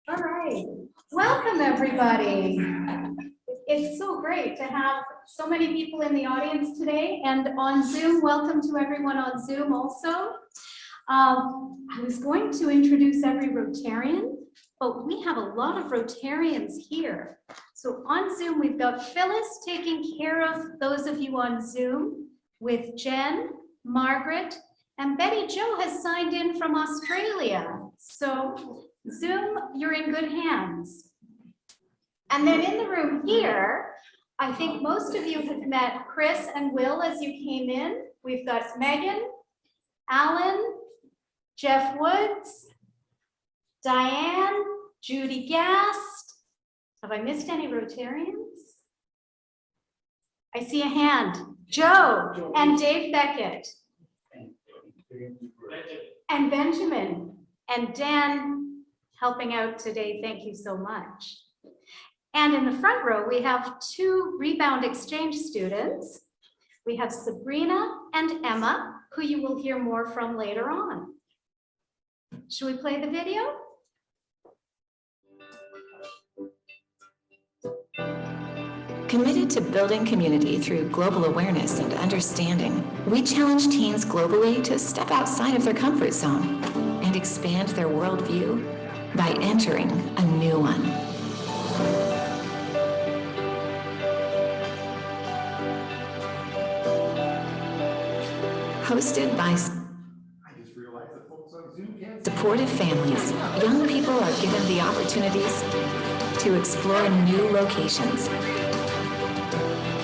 All right, welcome everybody. It's so great to have so many people in the audience today and on Zoom. Welcome to everyone on Zoom also. I was going to introduce every Rotarian, but we have a lot of Rotarians here. So on Zoom, we've got Phyllis taking care of those of you on Zoom with Jen, Margaret, and Betty Jo has signed in from Australia. So Zoom, you're in good hands. And then in the room here, I think most of you have met Chris and Will as you came in. We've got Megan, Alan, Jeff Woods, Diane, Judy Gast. Have I missed any Rotarians? I see a hand. Joe and Dave Beckett. And Benjamin and Dan helping out today. Thank you so much. And in the front row, we have two Rebound Exchange students. We have Sabrina and Emma, who you will hear more from later on. Should we play the video? Committed to building community through global awareness and understanding, we challenge teens globally to step outside of their comfort zone and expand their worldview by entering a new one. Hosted by supportive families, young people are given the opportunities to explore new locations,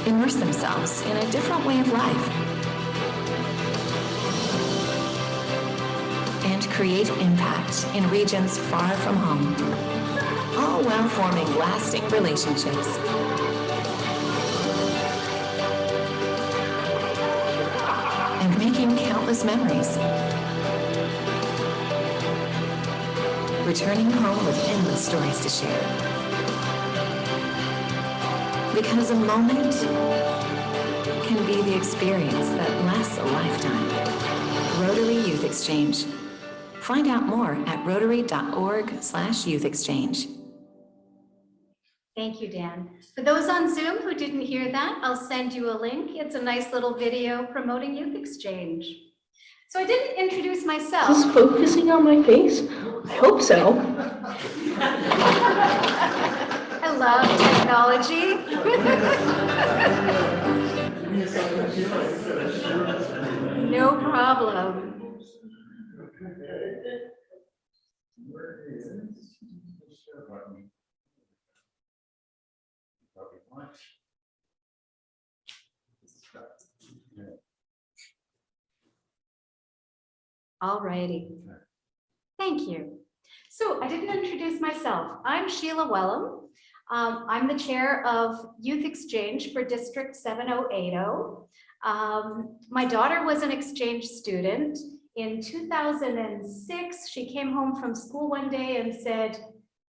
immerse themselves in a different way of life, and create impact in regions far from home, all while forming lasting relationships. And making countless memories. Returning home with endless stories to share. Because a moment can be the experience that lasts a lifetime. Rotary Youth Exchange. Find out more at rotary.org/youthexchange. Thank you, Dan. For those on Zoom who didn't hear that, I'll send you a link. It's a nice little video promoting Youth Exchange. So I didn't introduce myself. Is this focusing on my face? I hope so. I love technology. No problem. All righty. Thank you. So I didn't introduce myself. I'm Sheila Wellham. I'm the chair of Youth Exchange for District 7080. My daughter was an exchange student. In 2006, she came home from school one day and said,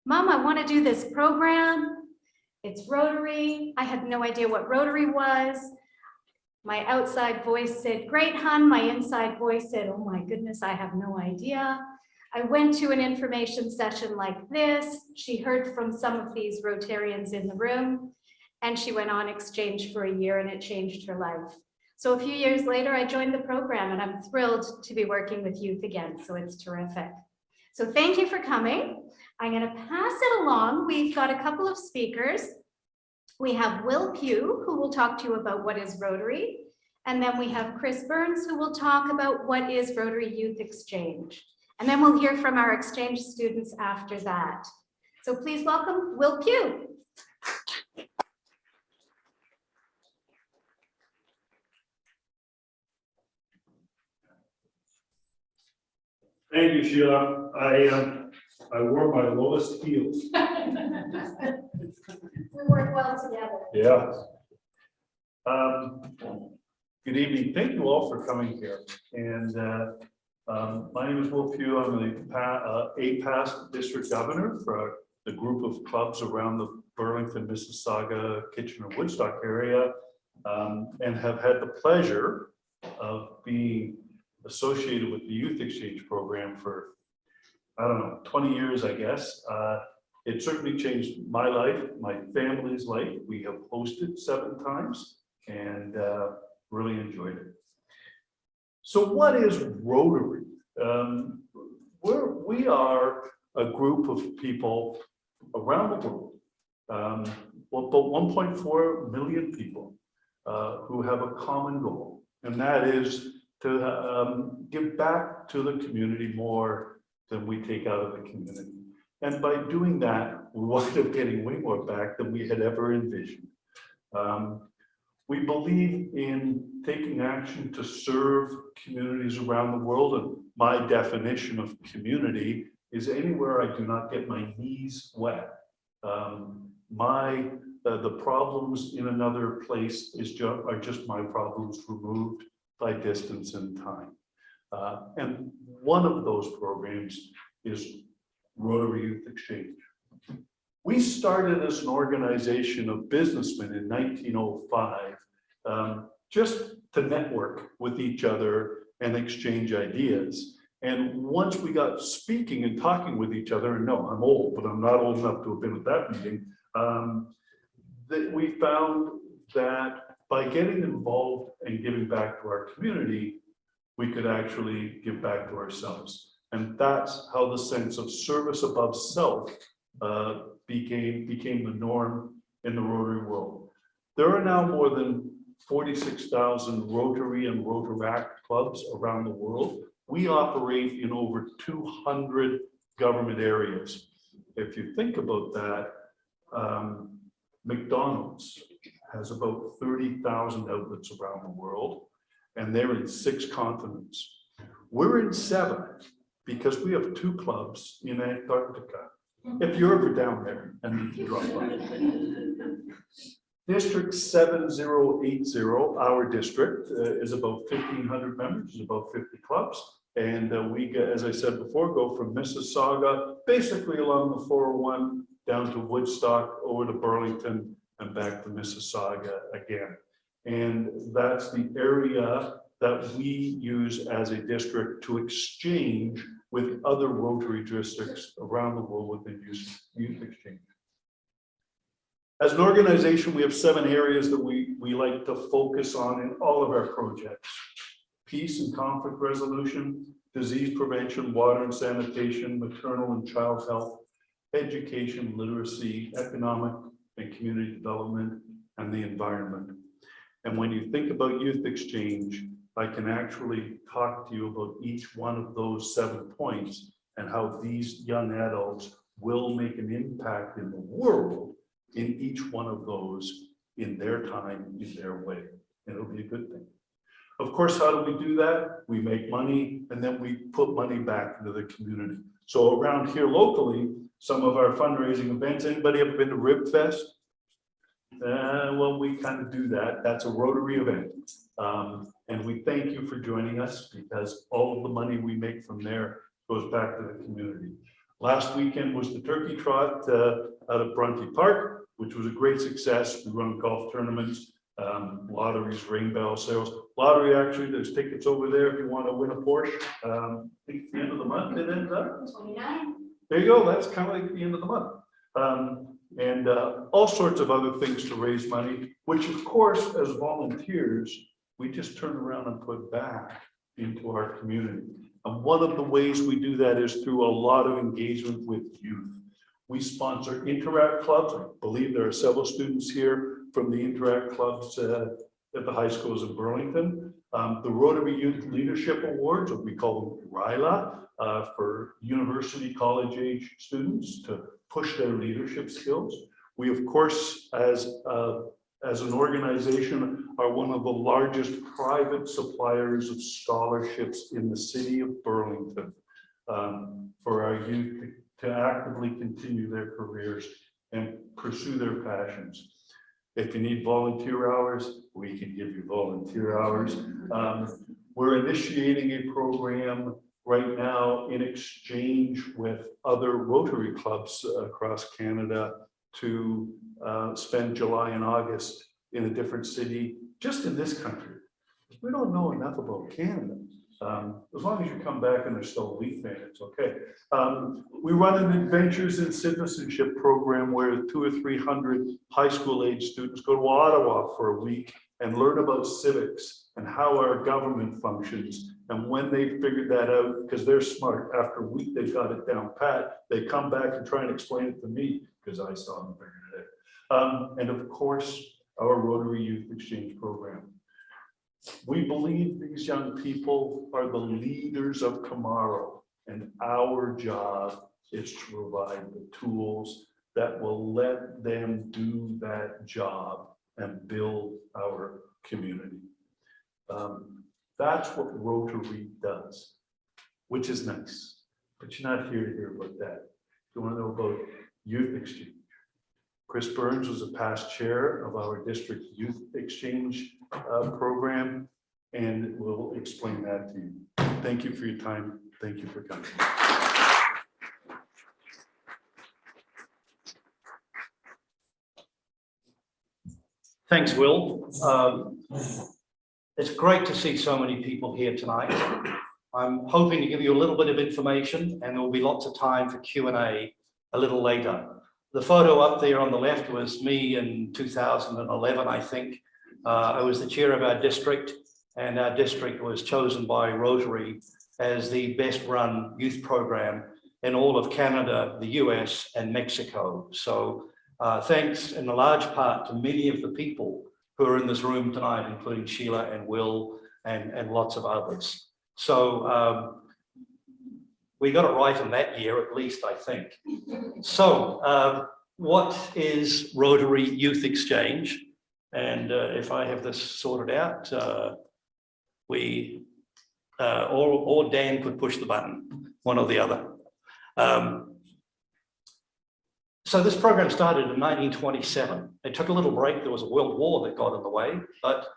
"Mom, I want to do this program. It's Rotary." I had no idea what Rotary was. My outside voice said, "Great, hon." My inside voice said, "Oh my goodness, I have no idea." I went to an information session like this. She heard from some of these Rotarians in the room, and she went on exchange for a year, and it changed her life. So a few years later, I joined the program, and I'm thrilled to be working with youth again, so it's terrific. So thank you for coming. I'm going to pass it along. We've got a couple of speakers. We have Will Pugh, who will talk to you about what is Rotary, and then we have Chris Burns, who will talk about what is Rotary Youth Exchange. And then we'll hear from our exchange students after that. So please welcome Will Pugh. Thank you, Sheila. I wore my lowest heels. We work well together. Yeah. Good evening. Thank you all for coming here. And my name is Will Pugh. I'm the APAS district governor for the group of clubs around the Burlington, Mississauga, Kitchener-Woodstock area, and have had the pleasure of being associated with the Youth Exchange program for, I don't know, 20 years, I guess. It certainly changed my life, my family's life. We have hosted 7 times and really enjoyed it. So what is Rotary? We are a group of people around the world, about 1.4 million people who have a common goal, and that is to give back to the community more than we take out of the community. And by doing that, we wind up getting way more back than we had ever envisioned. We believe in taking action to serve communities around the world, and my definition of community is anywhere I do not get my knees wet. The problems in another place are just my problems removed by distance and time. And one of those programs is Rotary Youth Exchange. We started as an organization of businessmen in 1905, just to network with each other and exchange ideas. And once we got speaking and talking with each other, and no, I'm old, but I'm not old enough to have been at that meeting, that we found that by getting involved and giving back to our community, we could actually give back to ourselves. And that's how the sense of service above self became the norm in the Rotary world. There are now more than 46,000 Rotary and Rotaract clubs around the world. We operate in over 200 government areas. If you think about that, McDonald's has about 30,000 outlets around the world, and they're in 6 continents. We're in 7 because we have 2 clubs in Antarctica. If you're ever down there and need to drop by. District 7080, our district, is about 1,500 members, is about 50 clubs. And we, as I said before, go from Mississauga, basically along the 401, down to Woodstock, over to Burlington, and back to Mississauga again. And that's the area that we use as a district to exchange with other Rotary districts around the world within Youth Exchange. As an organization, we have 7 areas that we like to focus on in all of our projects: peace and conflict resolution, disease prevention, water and sanitation, maternal and child health, education, literacy, economic and community development, and the environment. And when you think about Youth Exchange, I can actually talk to you about each one of those 7 points and how these young adults will make an impact in the world in each one of those in their time, in their way. And it'll be a good thing. Of course, how do we do that? We make money and then we put money back into the community. So around here locally, some of our fundraising events, anybody ever been to Rib Fest? Well, we kind of do that. That's a Rotary event. And we thank you for joining us because all of the money we make from there goes back to the community. Last weekend was the Turkey Trot out of Bronte Park, which was a great success. We run golf tournaments, lotteries, ring bell sales. Lottery, actually, there's tickets over there if you want to win a Porsche. I think it's the end of the month it ends up. 29. There you go. That's kind of like the end of the month. And all sorts of other things to raise money, which of course, as volunteers, we just turn around and put back into our community. And one of the ways we do that is through a lot of engagement with youth. We sponsor Interact clubs. I believe there are several students here from the Interact clubs at the high schools in Burlington. The Rotary Youth Leadership Awards, or we call them RYE, for university college age students to push their leadership skills. We, of course, as an organization, are one of the largest private suppliers of scholarships in the city of Burlington for our youth to actively continue their careers and pursue their passions. If you need volunteer hours, we can give you volunteer hours. We're initiating a program right now in exchange with other Rotary clubs across Canada to spend July and August in a different city, just in this country. We don't know enough about Canada. As long as you come back and there's still a Leaf fan, it's okay. We run an Adventures in Citizenship program where 200 or 300 high school age students go to Ottawa for a week and learn about civics and how our government functions. And when they figured that out, because they're smart, after a week they've got it down pat, they come back and try and explain it to me because I saw them figured it out. And of course, our Rotary Youth Exchange program. We believe these young people are the leaders of tomorrow, and our job is to provide the tools that will let them do that job and build our community. That's what Rotary does, which is nice, but you're not here to hear about that. You want to know about Youth Exchange. Chris Burns was a past chair of our district Youth Exchange program, and we'll explain that to you. Thank you for your time. Thank you for coming. Thanks, Will. It's great to see so many people here tonight. I'm hoping to give you a little bit of information, and there will be lots of time for Q&A a little later. The photo up there on the left was me in 2011, I think. I was the chair of our district, and our district was chosen by Rotary as the best run youth program in all of Canada, the US, and Mexico. So thanks in a large part to many of the people who are in this room tonight, including Sheila and Will and lots of others. So we got it right in that year, at least, I think. So what is Rotary Youth Exchange? And if I have this sorted out, or Dan could push the button, one or the other. So this program started in 1927. It took a little break. There was a world war that got in the way, but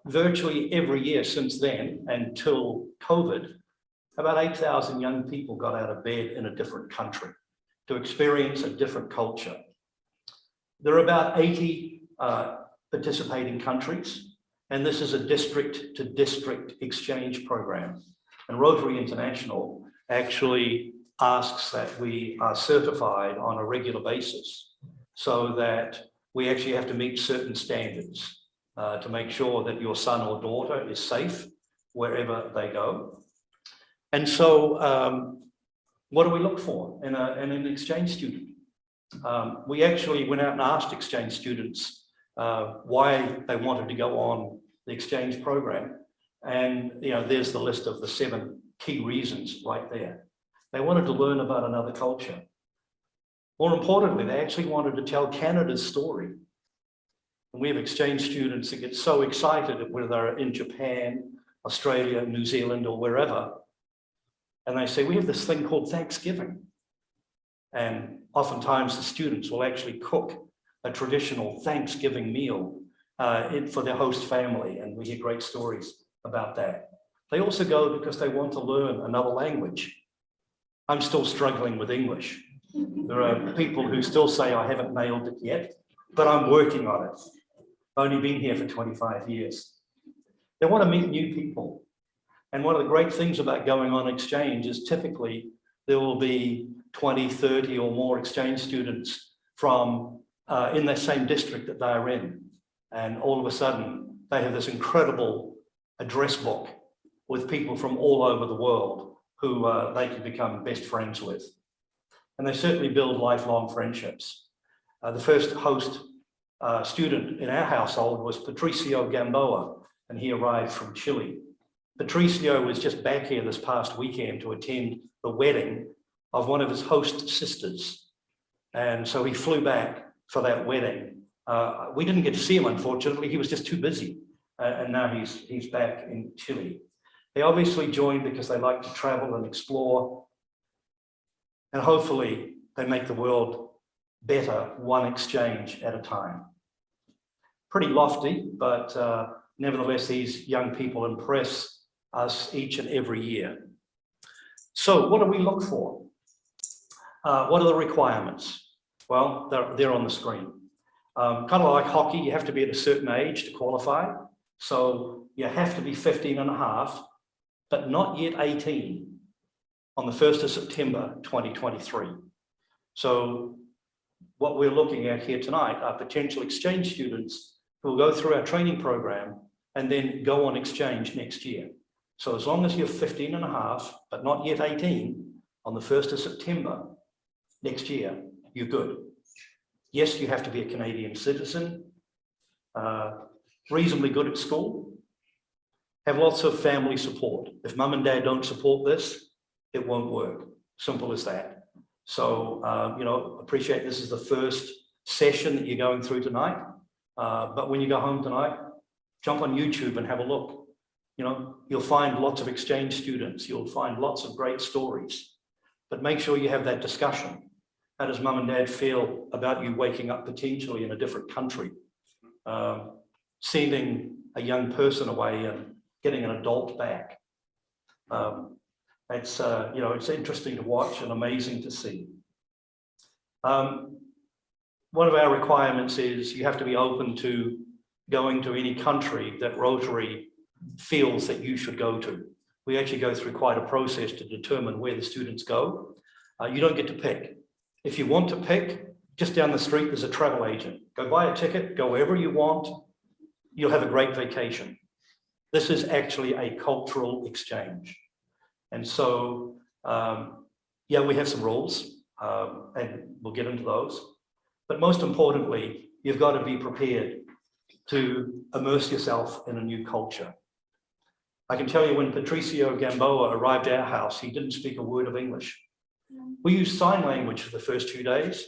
virtually every year since then until COVID, about 8,000 young people got out of bed in a different country to experience a different culture. There are about 80 participating countries, and this is a district to district exchange program. And Rotary International actually asks that we are certified on a regular basis so that we actually have to meet certain standards to make sure that your son or daughter is safe wherever they go. And so what do we look for in an exchange student? We actually went out and asked exchange students why they wanted to go on the exchange program. And there's the list of the 7 key reasons right there. They wanted to learn about another culture. More importantly, they actually wanted to tell Canada's story. And we have exchange students that get so excited whether they're in Japan, Australia, New Zealand, or wherever. And they say, we have this thing called Thanksgiving. And oftentimes the students will actually cook a traditional Thanksgiving meal for their host family. And we hear great stories about that. They also go because they want to learn another language. I'm still struggling with English. There are people who still say I haven't nailed it yet, but I'm working on it. I've only been here for 25 years. They want to meet new people. And one of the great things about going on exchange is typically there will be 20, 30 or more exchange students from in the same district that they are in. And all of a sudden they have this incredible address book with people from all over the world who they can become best friends with. And they certainly build lifelong friendships. The first host student in our household was Patricio Gamboa, and he arrived from Chile. Patricio was just back here this past weekend to attend the wedding of one of his host sisters. And so he flew back for that wedding. We didn't get to see him, unfortunately. He was just too busy. And now he's back in Chile. They obviously joined because they like to travel and explore. And hopefully they make the world better one exchange at a time. Pretty lofty, but nevertheless, these young people impress us each and every year. So what do we look for? What are the requirements? Well, they're on the screen. Kind of like hockey, you have to be at a certain age to qualify. So you have to be 15 and a half but not yet 18 on the 1st of September 2023. So what we're looking at here tonight are potential exchange students who will go through our training program and then go on exchange next year. So as long as you're 15 and a half, but not yet 18 on the 1st of September next year, you're good. Yes, you have to be a Canadian citizen, reasonably good at school, have lots of family support. If mum and dad don't support this, it won't work. Simple as that. So, you know, appreciate this is the first session that you're going through tonight. But when you go home tonight, jump on YouTube and have a look. You know, you'll find lots of exchange students. You'll find lots of great stories. But make sure you have that discussion. How does mum and dad feel about you waking up potentially in a different country? Sending a young person away and getting an adult back. It's you know, it's interesting to watch and amazing to see. One of our requirements is you have to be open to going to any country that Rotary feels that you should go to. We actually go through quite a process to determine where the students go. You don't get to pick. If you want to pick, just down the street, there's a travel agent. Go buy a ticket, go wherever you want. You'll have a great vacation. This is actually a cultural exchange. And so, yeah, we have some rules and we'll get into those. But most importantly, you've got to be prepared to immerse yourself in a new culture. I can tell you when Patricio Gamboa arrived at our house, he didn't speak a word of English. We used sign language for the first 2 days.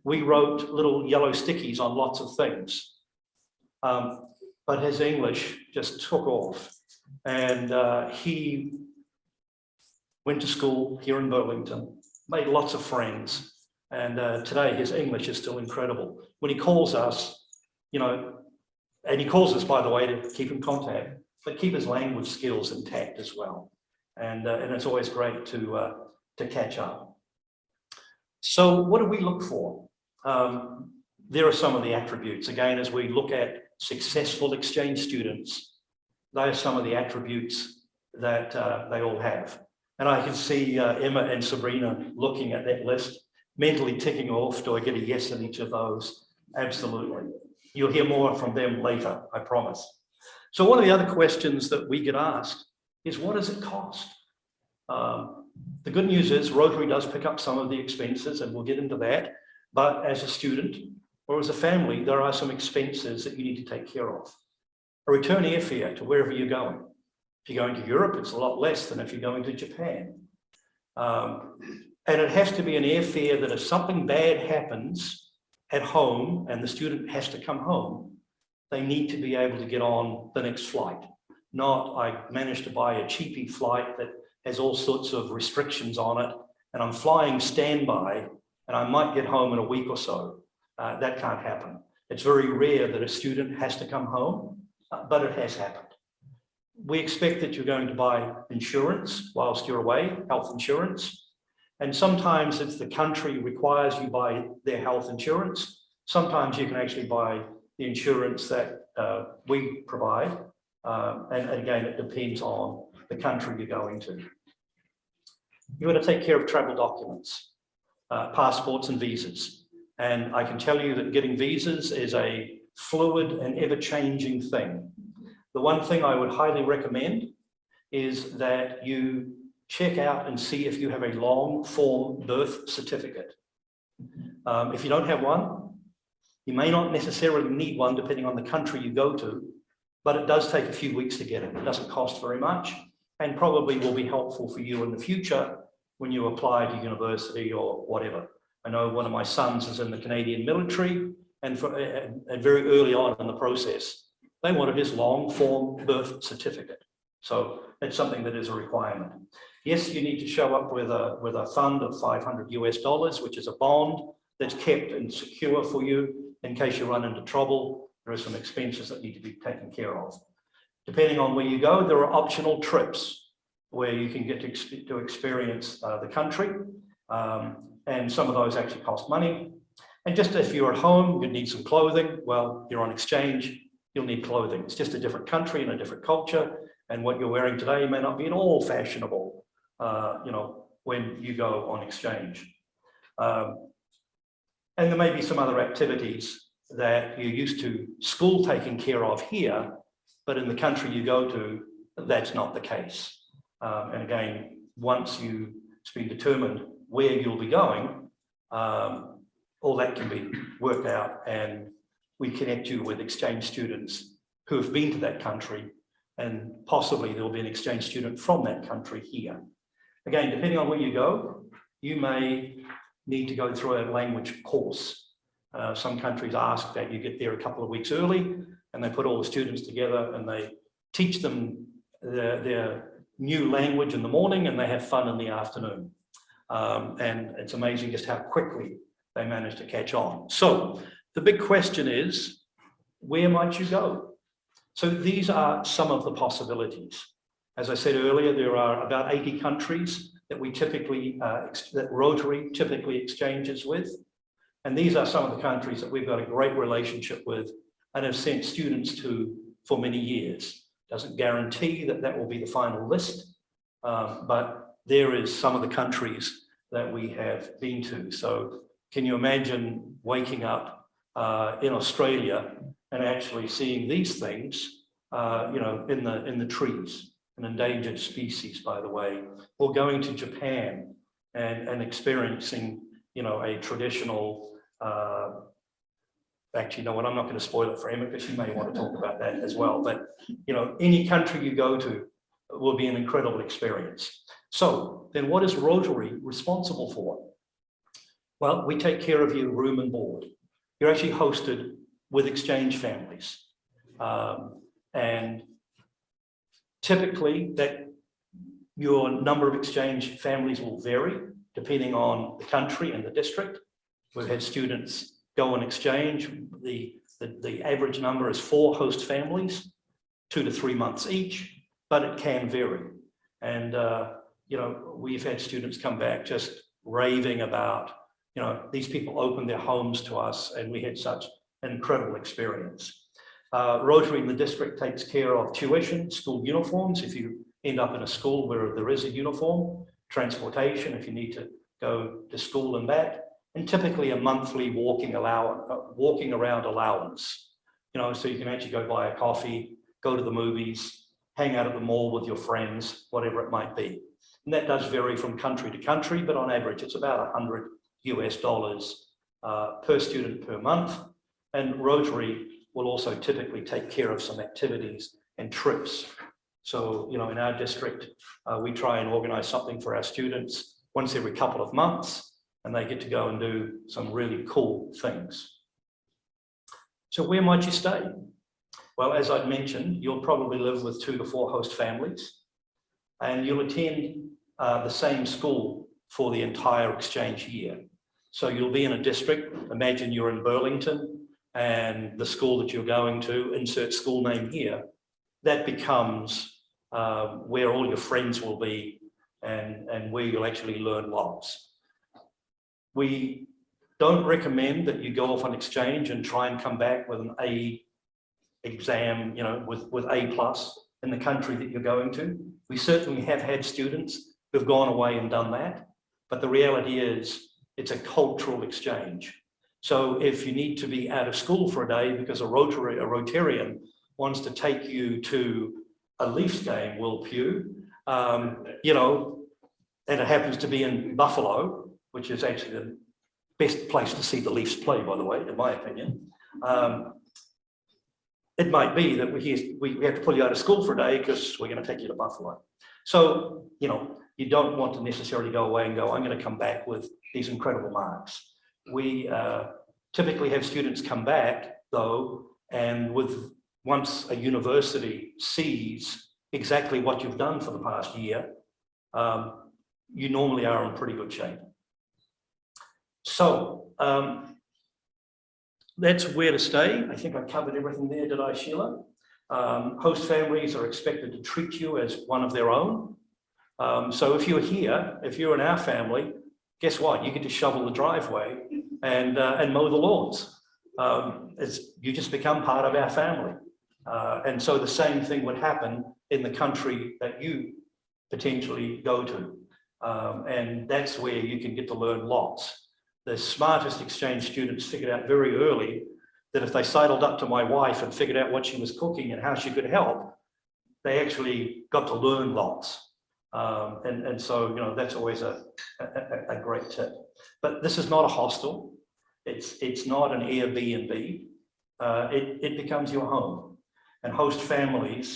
We wrote little yellow stickies on lots of things. But his English just took off. And he went to school here in Burlington, made lots of friends. And today his English is still incredible. When he calls us, you know, and he calls us, by the way, to keep in contact, but keep his language skills intact as well. And it's always great to catch up. So what do we look for? There are some of the attributes. Again, as we look at successful exchange students, they are some of the attributes that they all have. And I can see Emma and Sabrina looking at that list, mentally ticking off, do I get a yes in each of those? Absolutely. You'll hear more from them later, I promise. So one of the other questions that we get asked is, what does it cost? The good news is Rotary does pick up some of the expenses, and we'll get into that. But as a student or as a family, there are some expenses that you need to take care of. A return airfare to wherever you're going. If you're going to Europe, it's a lot less than if you're going to Japan. And it has to be an airfare that if something bad happens at home and the student has to come home, they need to be able to get on the next flight. Not, I managed to buy a cheapy flight that has all sorts of restrictions on it, and I'm flying standby, and I might get home in a week or so. That can't happen. It's very rare that a student has to come home, but it has happened. We expect that you're going to buy insurance whilst you're away, health insurance. And sometimes if the country requires you buy their health insurance, sometimes you can actually buy the insurance that we provide. And again, it depends on the country you're going to. You're going to take care of travel documents, passports and visas. And I can tell you that getting visas is a fluid and ever-changing thing. The one thing I would highly recommend is that you check out and see if you have a long form birth certificate. If you don't have one, you may not necessarily need one depending on the country you go to, but it does take a few weeks to get it. It doesn't cost very much and probably will be helpful for you in the future when you apply to university or whatever. I know one of my sons is in the Canadian military, and very early on in the process, they wanted his long form birth certificate. So it's something that is a requirement. Yes, you need to show up with a fund of $500 US, which is a bond that's kept and secure for you in case you run into trouble. There are some expenses that need to be taken care of. Depending on where you go, there are optional trips where you can get to experience the country. And some of those actually cost money. And just if you're at home, you need some clothing. Well, you're on exchange, you'll need clothing. It's just a different country and a different culture. And what you're wearing today may not be at all fashionable, when you go on exchange. And there may be some other activities that you're used to school taking care of here, but in the country you go to, that's not the case. And again, once it's been determined where you'll be going, all that can be worked out, and we connect you with exchange students who have been to that country, and possibly there'll be an exchange student from that country here. Again, depending on where you go, you may need to go through a language course. Some countries ask that you get there a couple of weeks early, and they put all the students together and they teach them their new language in the morning, and they have fun in the afternoon. And it's amazing just how quickly they manage to catch on. So the big question is, where might you go? So these are some of the possibilities. As I said earlier, there are about 80 countries that we typically, that Rotary typically exchanges with. And these are some of the countries that we've got a great relationship with and have sent students to for many years. Doesn't guarantee that that will be the final list, but there is some of the countries that we have been to. So can you imagine waking up in Australia and actually seeing these things, in the trees, an endangered species, by the way, or going to Japan and experiencing, a traditional, actually, you know what, I'm not going to spoil it for Emma because she may want to talk about that as well. But, any country you go to will be an incredible experience. So then what is Rotary responsible for? Well, we take care of your room and board. You're actually hosted with exchange families. And typically that your number of exchange families will vary depending on the country and the district. We've had students go on exchange. The average number is 4 host families, 2 to 3 months each, but it can vary. And, we've had students come back just raving about, these people opened their homes to us and we had such an incredible experience. Rotary in the district takes care of tuition, school uniforms, if you end up in a school where there is a uniform, transportation, if you need to go to school and back, and typically a monthly walking around allowance. So you can actually go buy a coffee, go to the movies, hang out at the mall with your friends, whatever it might be. And that does vary from country to country, but on average, it's about $100 US per student per month. And Rotary will also typically take care of some activities and trips. So, in our district, we try and organize something for our students once every couple of months, and they get to go and do some really cool things. So where might you stay? Well, as I'd mentioned, you'll probably live with 2 to 4 host families, and you'll attend the same school for the entire exchange year. So you'll be in a district, imagine you're in Burlington, and the school that you're going to, insert school name here, that becomes where all your friends will be and where you'll actually learn lots. We don't recommend that you go off on exchange and try and come back with an A exam, with A+ in the country that you're going to. We certainly have had students who've gone away and done that, but the reality is it's a cultural exchange. So if you need to be out of school for a day because a Rotarian wants to take you to a Leafs game, Will Pugh, and it happens to be in Buffalo, which is actually the best place to see the Leafs play, by the way, in my opinion. It might be that we have to pull you out of school for a day because we're going to take you to Buffalo. So, you don't want to necessarily go away and go, I'm going to come back with these incredible marks. We typically have students come back, though, and once a university sees exactly what you've done for the past year, you normally are in pretty good shape. So that's where to stay. I think I covered everything there, did I, Sheila? Host families are expected to treat you as one of their own. So if you're here, if you're in our family, guess what? You get to shovel the driveway and mow the lawns. You just become part of our family. And so the same thing would happen in the country that you potentially go to. And that's where you can get to learn lots. The smartest exchange students figured out very early that if they sidled up to my wife and figured out what she was cooking and how she could help, they actually got to learn lots. And so, you know, that's always a great tip. But this is not a hostel. It's not an Airbnb. It becomes your home. And host families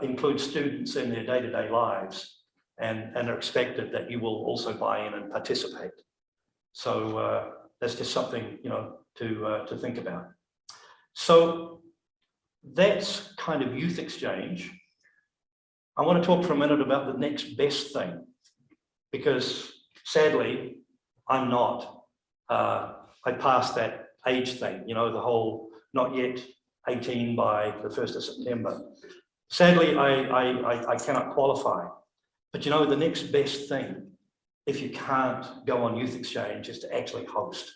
include students in their day-to-day lives and are expected that you will also buy in and participate. So that's just something, you know, to think about. So that's kind of youth exchange. I want to talk for a minute about the next best thing, because sadly, I'm not. I passed that age thing, you know, the whole not yet 18 by the 1st of September. Sadly, I cannot qualify. But you know, the next best thing, if you can't go on youth exchange, is to actually host.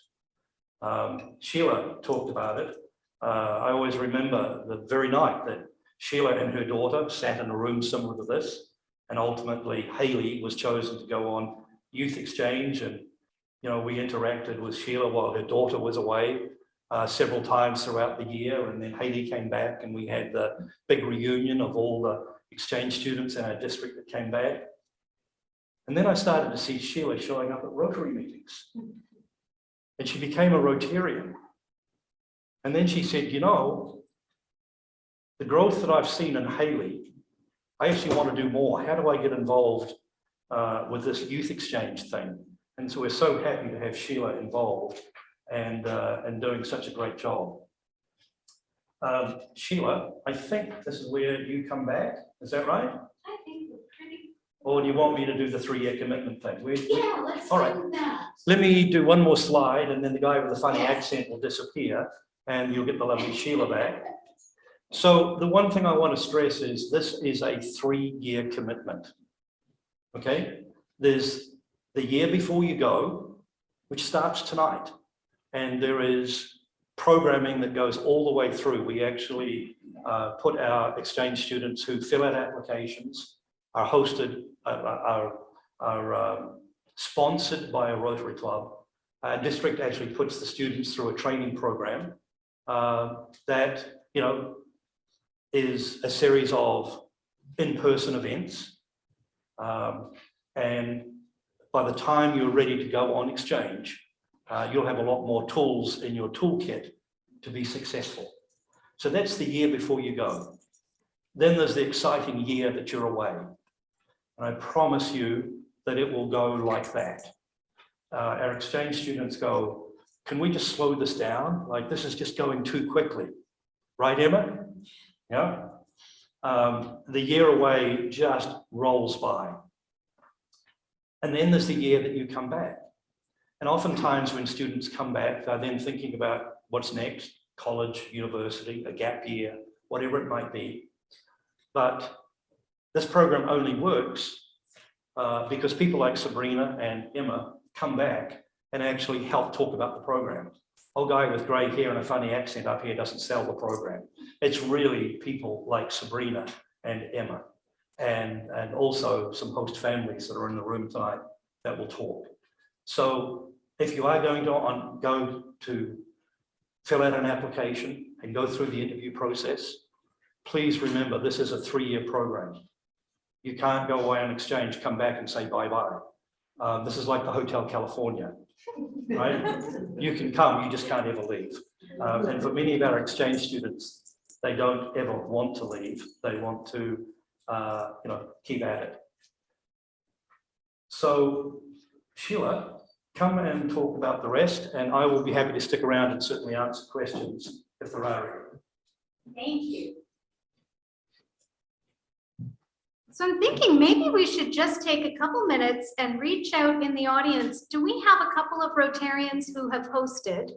Sheila talked about it. I always remember the very night that Sheila and her daughter sat in a room similar to this, and ultimately Hayley was chosen to go on youth exchange. And, you know, we interacted with Sheila while her daughter was away several times throughout the year. And then Hayley came back and we had the big reunion of all the exchange students in our district that came back. And then I started to see Sheila showing up at Rotary meetings. And she became a Rotarian. And then she said, you know, the growth that I've seen in Hayley, I actually want to do more. How do I get involved with this youth exchange thing? And so we're so happy to have Sheila involved and doing such a great job. Sheila, I think this is where you come back. Is that right? I think we're pretty. Or do you want me to do the 3-year commitment thing? Yeah, let's all right. do that. Let me do one more slide and then the guy with the funny accent will disappear and you'll get the lovely Sheila back. So the one thing I want to stress is this is a 3-year commitment. Okay, there's the year before you go, which starts tonight. And there is programming that goes all the way through. We actually put our exchange students who fill out applications, are hosted, are sponsored by a Rotary Club. Our district actually puts the students through a training program that, you know, is a series of in-person events. And by the time you're ready to go on exchange, you'll have a lot more tools in your toolkit to be successful. So that's the year before you go. Then there's the exciting year that you're away. And I promise you that it will go like that. Our exchange students go, can we just slow this down? Like, this is just going too quickly. Right, Emma? Yeah. The year away just rolls by. And then there's the year that you come back. And oftentimes when students come back, they're then thinking about what's next, college, university, a gap year, whatever it might be. But this program only works because people like Sabrina and Emma come back and actually help talk about the program. Old guy with grey hair and a funny accent up here doesn't sell the program. It's really people like Sabrina and Emma and also some host families that are in the room tonight that will talk. So if you are going to fill out an application and go through the interview process, please remember this is a 3-year program. You can't go away on exchange, come back and say bye-bye. This is like the Hotel California, right? You can come, you just can't ever leave. And for many of our exchange students, they don't ever want to leave. They want to, you know, keep at it. So Sheila, come and talk about the rest, and I will be happy to stick around and certainly answer questions if there are any. Thank you. So I'm thinking maybe we should just take a couple minutes and reach out in the audience. Do we have a couple of Rotarians who have hosted,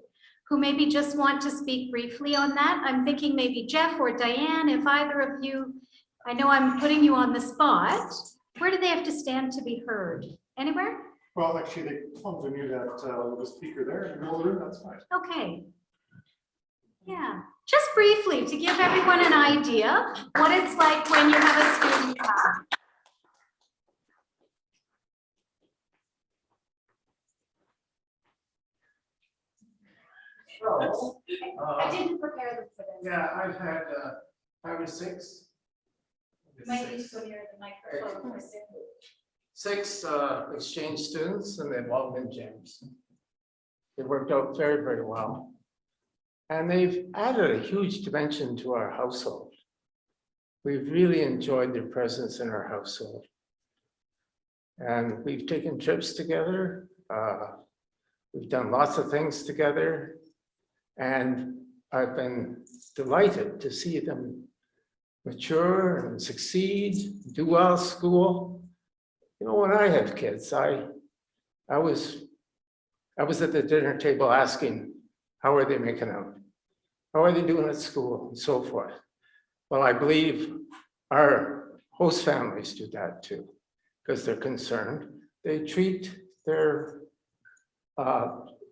who maybe just want to speak briefly on that? I'm thinking maybe Jeff or Diane, if either of you, I know I'm putting you on the spot. Where do they have to stand to be heard? Anywhere? Well, actually, they come to near that little speaker there in the middle of the room, that's fine. Okay. Yeah, just briefly to give everyone an idea what it's like when you have a student come. I didn't prepare them for this. Yeah, I've had 5 or 6. Might need to go near the microphone for a second. 6 exchange students, and they've all been gems. They worked out very, very well. And they've added a huge dimension to our household. We've really enjoyed their presence in our household. And we've taken trips together. We've done lots of things together. And I've been delighted to see them mature and succeed, do well at school. You know, when I had kids, I was at the dinner table asking, how are they making out? How are they doing at school and so forth? Well, I believe our host families do that too, because they're concerned. They treat their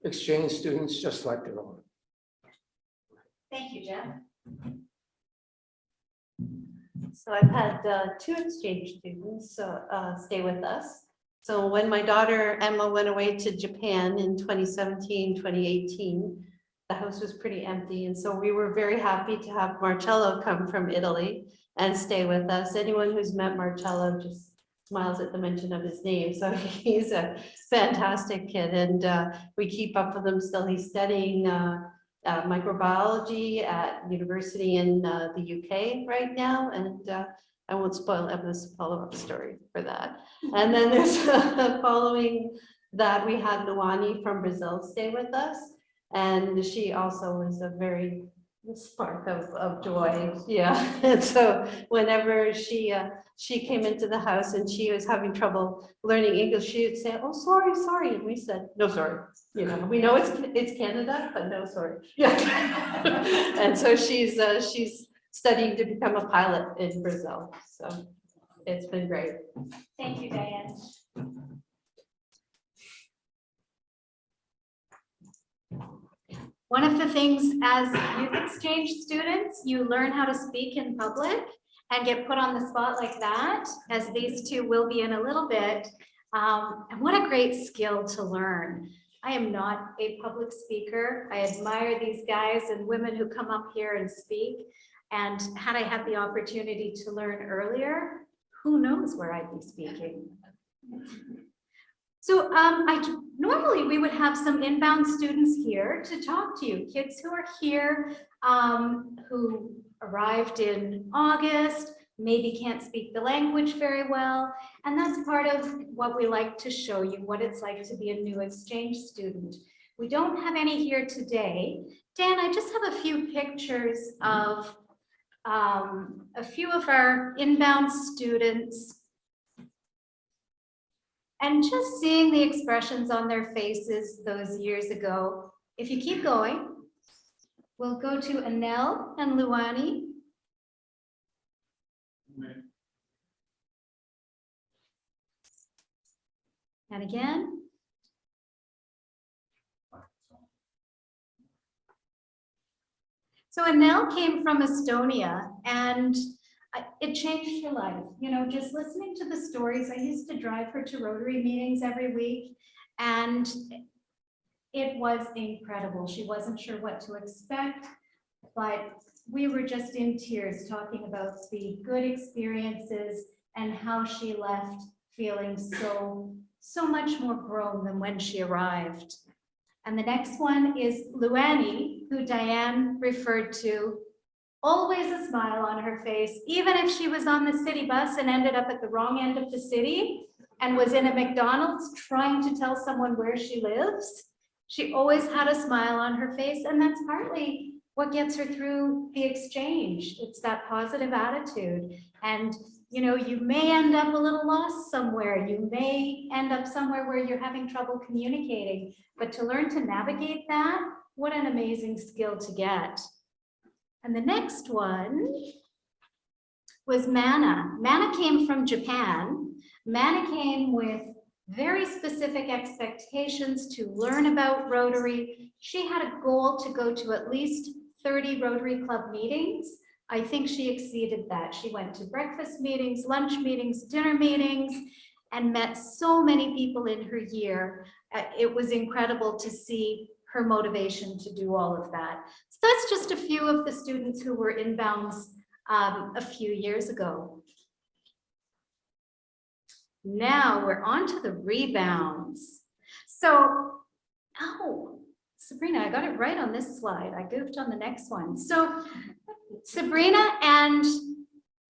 exchange students just like their own. Thank you, Jen. So I've had 2 exchange students stay with us. So when my daughter Emma went away to Japan in 2017, 2018, the house was pretty empty. And so we were very happy to have Marcello come from Italy and stay with us. Anyone who's met Marcello just smiles at the mention of his name. So he's a fantastic kid, and we keep up with him still. He's studying microbiology at university in the UK right now, and I won't spoil Emma's follow-up story for that. And then there's following that, we had Luani from Brazil stay with us, and she also was a very spark of joy. Yeah, and so whenever she came into the house and she was having trouble learning English, she would say, "Oh, sorry," and we said, "No, sorry." You know, we know it's Canada, but no, sorry. Yeah. And so she's studying to become a pilot in Brazil. So it's been great. Thank you, Diane. One of the things as youth exchange students, you learn how to speak in public and get put on the spot like that, as these two will be in a little bit. And what a great skill to learn. I am not a public speaker. I admire these guys and women who come up here and speak. And had I had the opportunity to learn earlier, who knows where I'd be speaking. So normally we would have some inbound students here to talk to you, kids who are here, who arrived in August, maybe can't speak the language very well. And that's part of what we like to show you, what it's like to be a new exchange student. We don't have any here today. Dan, I just have a few pictures of a few of our inbound students. And just seeing the expressions on their faces those years ago. If you keep going, we'll go to Anel and Luani. And again. So Anel came from Estonia, and it changed her life. You know, just listening to the stories. I used to drive her to Rotary meetings every week, and it was incredible. She wasn't sure what to expect, but we were just in tears talking about the good experiences and how she left feeling so much more grown than when she arrived. And the next one is Luani, who Diane referred to. Always a smile on her face, even if she was on the city bus and ended up at the wrong end of the city and was in a McDonald's trying to tell someone where she lives. She always had a smile on her face, and that's partly what gets her through the exchange. It's that positive attitude. And you know, you may end up a little lost somewhere. You may end up somewhere where you're having trouble communicating, but to learn to navigate that, what an amazing skill to get. And the next one was Mana. Mana came from Japan. Mana came with very specific expectations to learn about Rotary. She had a goal to go to at least 30 Rotary Club meetings. I think she exceeded that. She went to breakfast meetings, lunch meetings, dinner meetings, and met so many people in her year. It was incredible to see her motivation to do all of that. So that's just a few of the students who were inbounds a few years ago. Now we're on to the rebounds. So, oh, Sabrina, I got it right on this slide. I goofed on the next one. So Sabrina and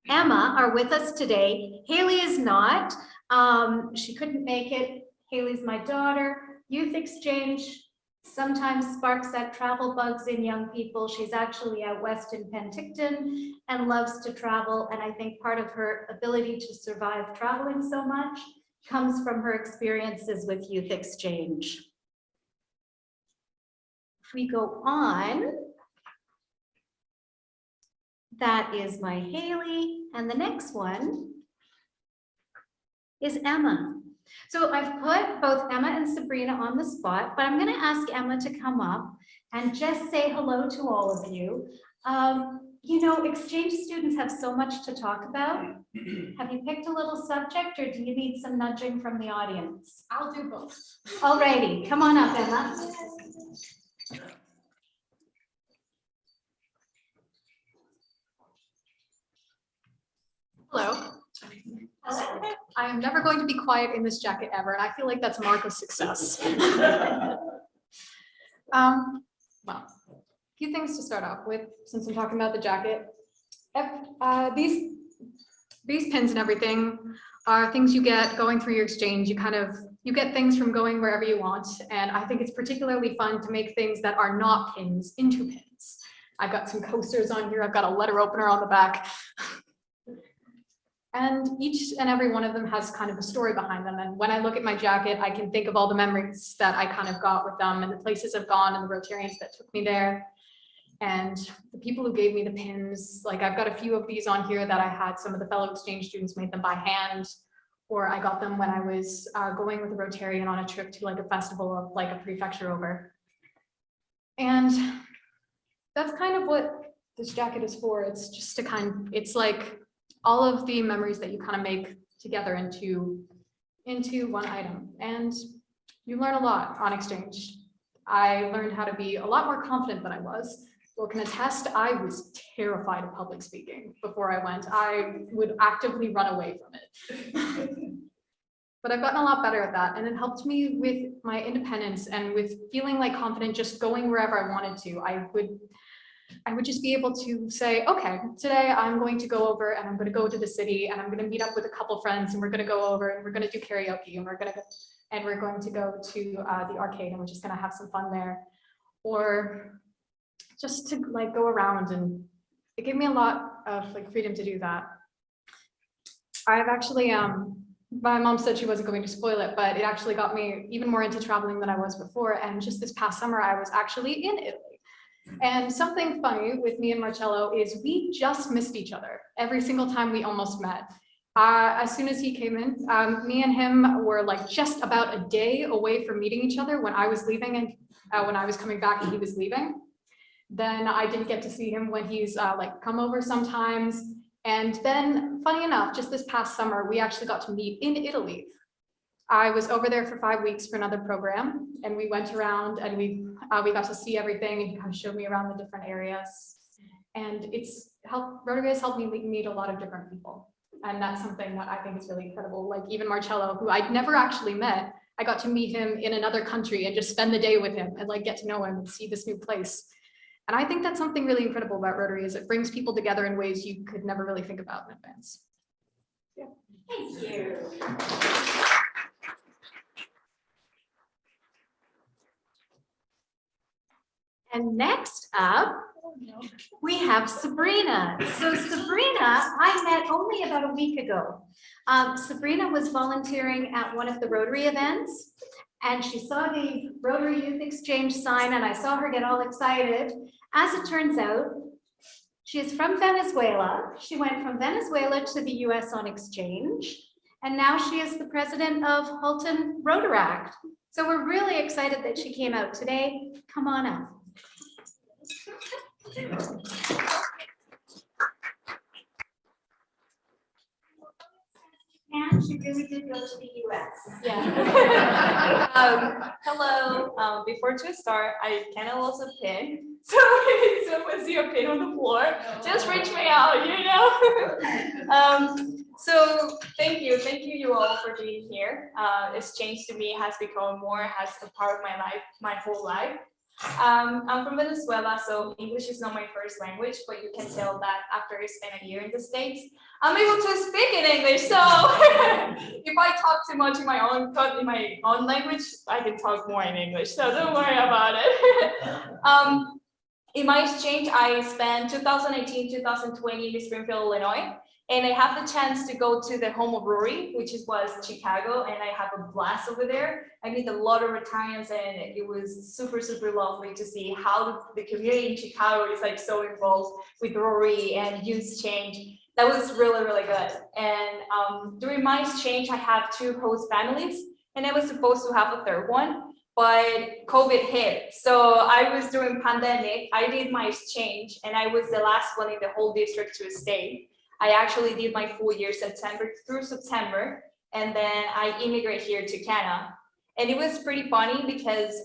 Emma are with us today. Haley is not. She couldn't make it. Haley's my daughter. Youth Exchange sometimes sparks that travel bugs in young people. She's actually out west in Penticton and loves to travel. And I think part of her ability to survive traveling so much comes from her experiences with Youth Exchange. If we go on, that is my Haley. And the next one is Emma. So I've put both Emma and Sabrina on the spot, but I'm going to ask Emma to come up and just say hello to all of you. You know, exchange students have so much to talk about. Have you picked a little subject, or do you need some nudging from the audience? I'll do both. All righty, come on up, Emma. Hello. I am never going to be quiet in this jacket ever, and I feel like that's a mark of success. Well, a few things to start off with, since I'm talking about the jacket. These pins and everything are things you get going through your exchange. You get things from going wherever you want, and I think it's particularly fun to make things that are not pins into pins. I've got some coasters on here. I've got a letter opener on the back. And each and every one of them has kind of a story behind them. And when I look at my jacket, I can think of all the memories that I kind of got with them and the places I've gone and the Rotarians that took me there. And the people who gave me the pins, like I've got a few of these on here that I had some of the fellow exchange students made them by hand, or I got them when I was going with a Rotarian on a trip to like a festival of like a prefecture over. And that's kind of what this jacket is for. It's just to it's like all of the memories that you kind of make together into one item. And you learn a lot on exchange. I learned how to be a lot more confident than I was. Will can attest, I was terrified of public speaking before I went. I would actively run away from it. But I've gotten a lot better at that, and it helped me with my independence and with feeling like confident just going wherever I wanted to. I would just be able to say, okay, today I'm going to go over and I'm going to go to the city and I'm going to meet up with a couple friends and we're going to go over and we're going to do karaoke and we're going to go to the arcade and we're just going to have some fun there. Or just to like go around, and it gave me a lot of like freedom to do that. I've actually, my mom said she wasn't going to spoil it, but it actually got me even more into traveling than I was before. And just this past summer, I was actually in Italy. And something funny with me and Marcello is we just missed each other every single time we almost met. As soon as he came in, me and him were like just about a day away from meeting each other when I was leaving and when I was coming back and he was leaving. Then I didn't get to see him when he's like come over sometimes. And then funny enough, just this past summer, we actually got to meet in Italy. I was over there for 5 weeks for another program, and we went around and we got to see everything, and he kind of showed me around the different areas. And Rotary has helped me meet a lot of different people. And that's something that I think is really incredible. Like even Marcello, who I'd never actually met, I got to meet him in another country and just spend the day with him and like get to know him and see this new place. And I think that's something really incredible about Rotary, is it brings people together in ways you could never really think about in advance. Yeah. Thank you. And next up, we have Sabrina. So Sabrina, I met only about a week ago. Sabrina was volunteering at one of the Rotary events, and she saw the Rotary Youth Exchange sign, and I saw her get all excited. As it turns out, she is from Venezuela. She went from Venezuela to the US on exchange, and now she is the president of Halton Rotary Act. So we're really excited that she came out today. Come on up. And she really did go to the US. Yeah. Hello. Before to start, I cannot lose a pin. So if someone see a pin on the floor, just reach me out, you know? So thank you all for being here. Exchange to me has become more, has a part of my life, my whole life. I'm from Venezuela, so English is not my first language, but you can tell that after I spent a year in the States, I'm able to speak in English. So if I talk too much in my own language, I can talk more in English. So don't worry about it. In my exchange, I spent 2018, 2020 in Springfield, Illinois. And I have the chance to go to the home of RYE, which was Chicago, and I have a blast over there. I met a lot of Rotarians, and it was super, super lovely to see how the community in Chicago is like so involved with RYE and youth exchange. That was really, really good. And during my exchange, I have 2 host families, and I was supposed to have a 3rd one, but COVID hit. So I was doing pandemic, I did my exchange, and I was the last one in the whole district to stay. I actually did my full year September through September, and then I immigrated here to Canada. And it was pretty funny because,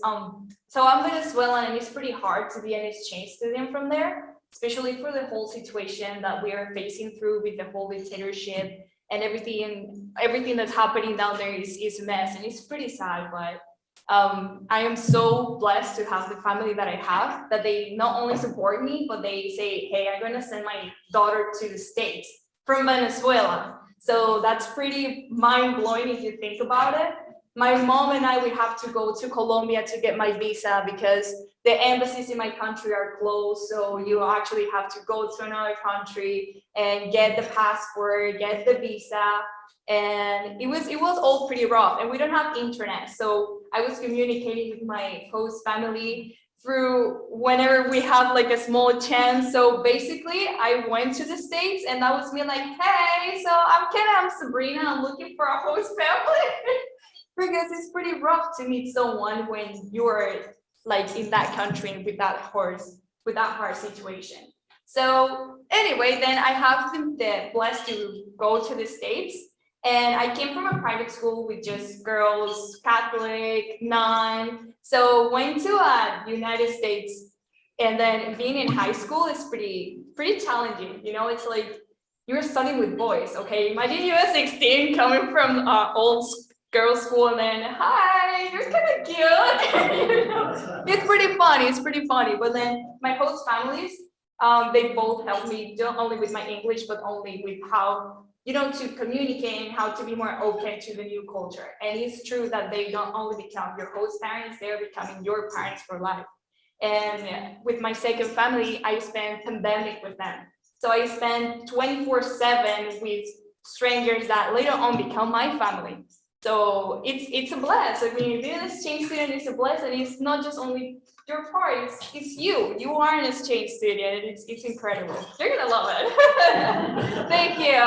so I'm Venezuelan, and it's pretty hard to be an exchange student from there, especially for the whole situation that we are facing through with the whole dictatorship and everything that's happening down there is a mess, and it's pretty sad, but I am so blessed to have the family that I have, that they not only support me, but they say, hey, I'm gonna send my daughter to the States from Venezuela. So that's pretty mind-blowing if you think about it. My mom and I would have to go to Colombia to get my visa because the embassies in my country are closed. So you actually have to go to another country and get the passport, get the visa. And it was all pretty rough, and we don't have internet. So I was communicating with my host family through whenever we have like a small chance. So basically I went to the States, and that was me like, hey, so I'm Sabrina, I'm looking for a host family. Because it's pretty rough to meet someone when you're like in that country with that hard situation. So anyway, then I have been blessed to go to the States. And I came from a private school with just girls, Catholic, non. So went to United States, and then being in high school is pretty challenging. You know, it's like you're studying with boys. Okay, imagine you at 16 coming from old girls' school, and then hi, you're kind of cute. You know? It's pretty funny. But then my host families, they both helped me not only with my English, but only with how, you know, to communicate and how to be more open to the new culture. And it's true that they don't only become your host parents, they're becoming your parents for life. And with my second family, I spent pandemic with them. So I spent 24/7 with strangers that later on become my family. So it's a bless. I mean, being an exchange student is a bless, and it's not just only your part, it's you. You are an exchange student, and it's incredible. You're gonna love it. Thank you.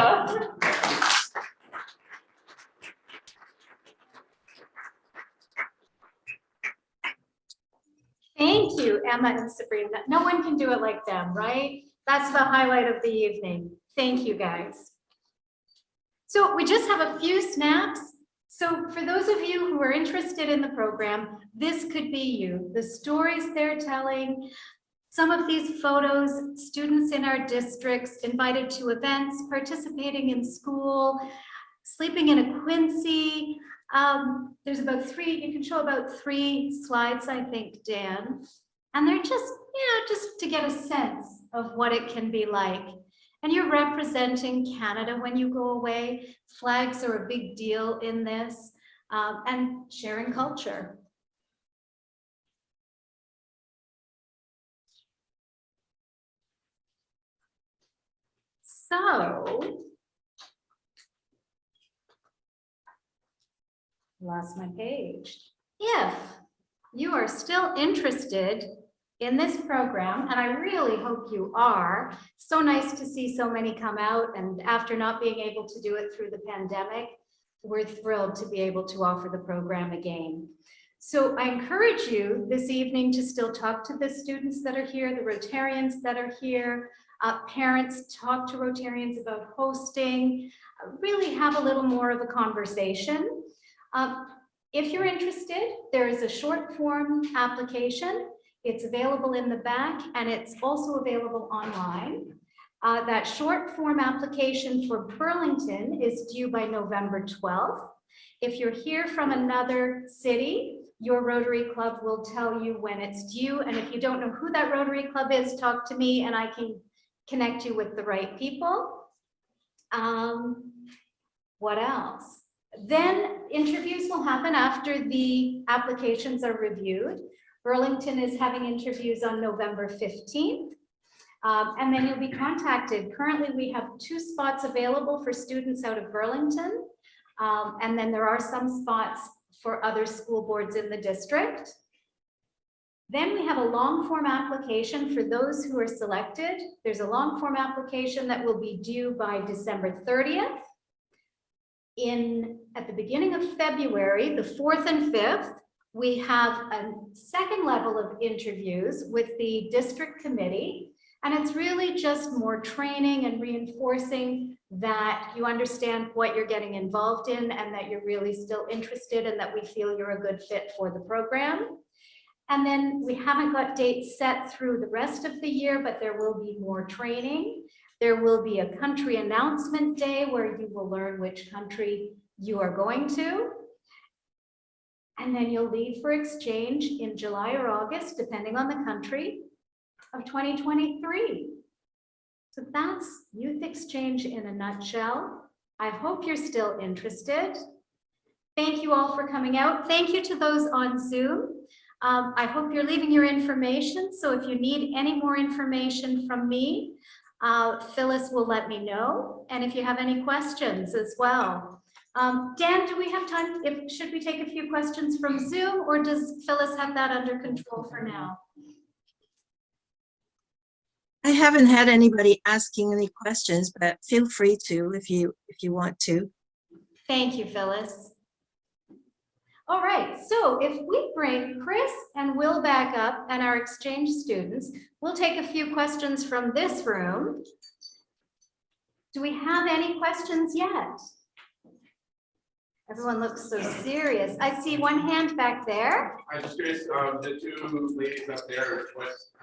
Thank you, Emma and Sabrina. No one can do it like them, right? That's the highlight of the evening. Thank you, guys. So we just have a few snaps. So for those of you who are interested in the program, this could be you. The stories they're telling, some of these photos, students in our districts invited to events, participating in school, sleeping in a Quincy. There's about 3, you can show about 3 slides, I think, Dan. And they're just, you know, just to get a sense of what it can be like. And you're representing Canada when you go away. Flags are a big deal in this, and sharing culture. So, lost my page. If you are still interested in this program, and I really hope you are, so nice to see so many come out, and after not being able to do it through the pandemic, we're thrilled to be able to offer the program again. So I encourage you this evening to still talk to the students that are here, the Rotarians that are here, parents, talk to Rotarians about hosting, really have a little more of a conversation. If you're interested, there is a short form application. It's available in the back and it's also available online. That short form application for Burlington is due by November 12th. If you're here from another city, your Rotary Club will tell you when it's due. And if you don't know who that Rotary Club is, talk to me and I can connect you with the right people. What else? Then interviews will happen after the applications are reviewed. Burlington is having interviews on November 15th. And then you'll be contacted. Currently, we have 2 spots available for students out of Burlington. And then there are some spots for other school boards in the district. Then we have a long form application for those who are selected. There's a long form application that will be due by December 30th. At the beginning of February, the 4th and 5th, we have a second level of interviews with the district committee. And it's really just more training and reinforcing that you understand what you're getting involved in and that you're really still interested and that we feel you're a good fit for the program. And then we haven't got dates set through the rest of the year, but there will be more training. There will be a country announcement day where you will learn which country you are going to. And then you'll leave for exchange in July or August, depending on the country, of 2023. So that's Youth Exchange in a nutshell. I hope you're still interested. Thank you all for coming out. Thank you to those on Zoom. I hope you're leaving your information. So if you need any more information from me, Phyllis will let me know. And if you have any questions as well. Dan, do we have time? Should we take a few questions from Zoom or does Phyllis have that under control for now? I haven't had anybody asking any questions, but feel free to if you want to. Thank you, Phyllis. All right, so if we bring Chris and Will back up and our exchange students, we'll take a few questions from this room. Do we have any questions yet? Everyone looks so serious. I see one hand back there. I'm just curious, the 2 ladies up there,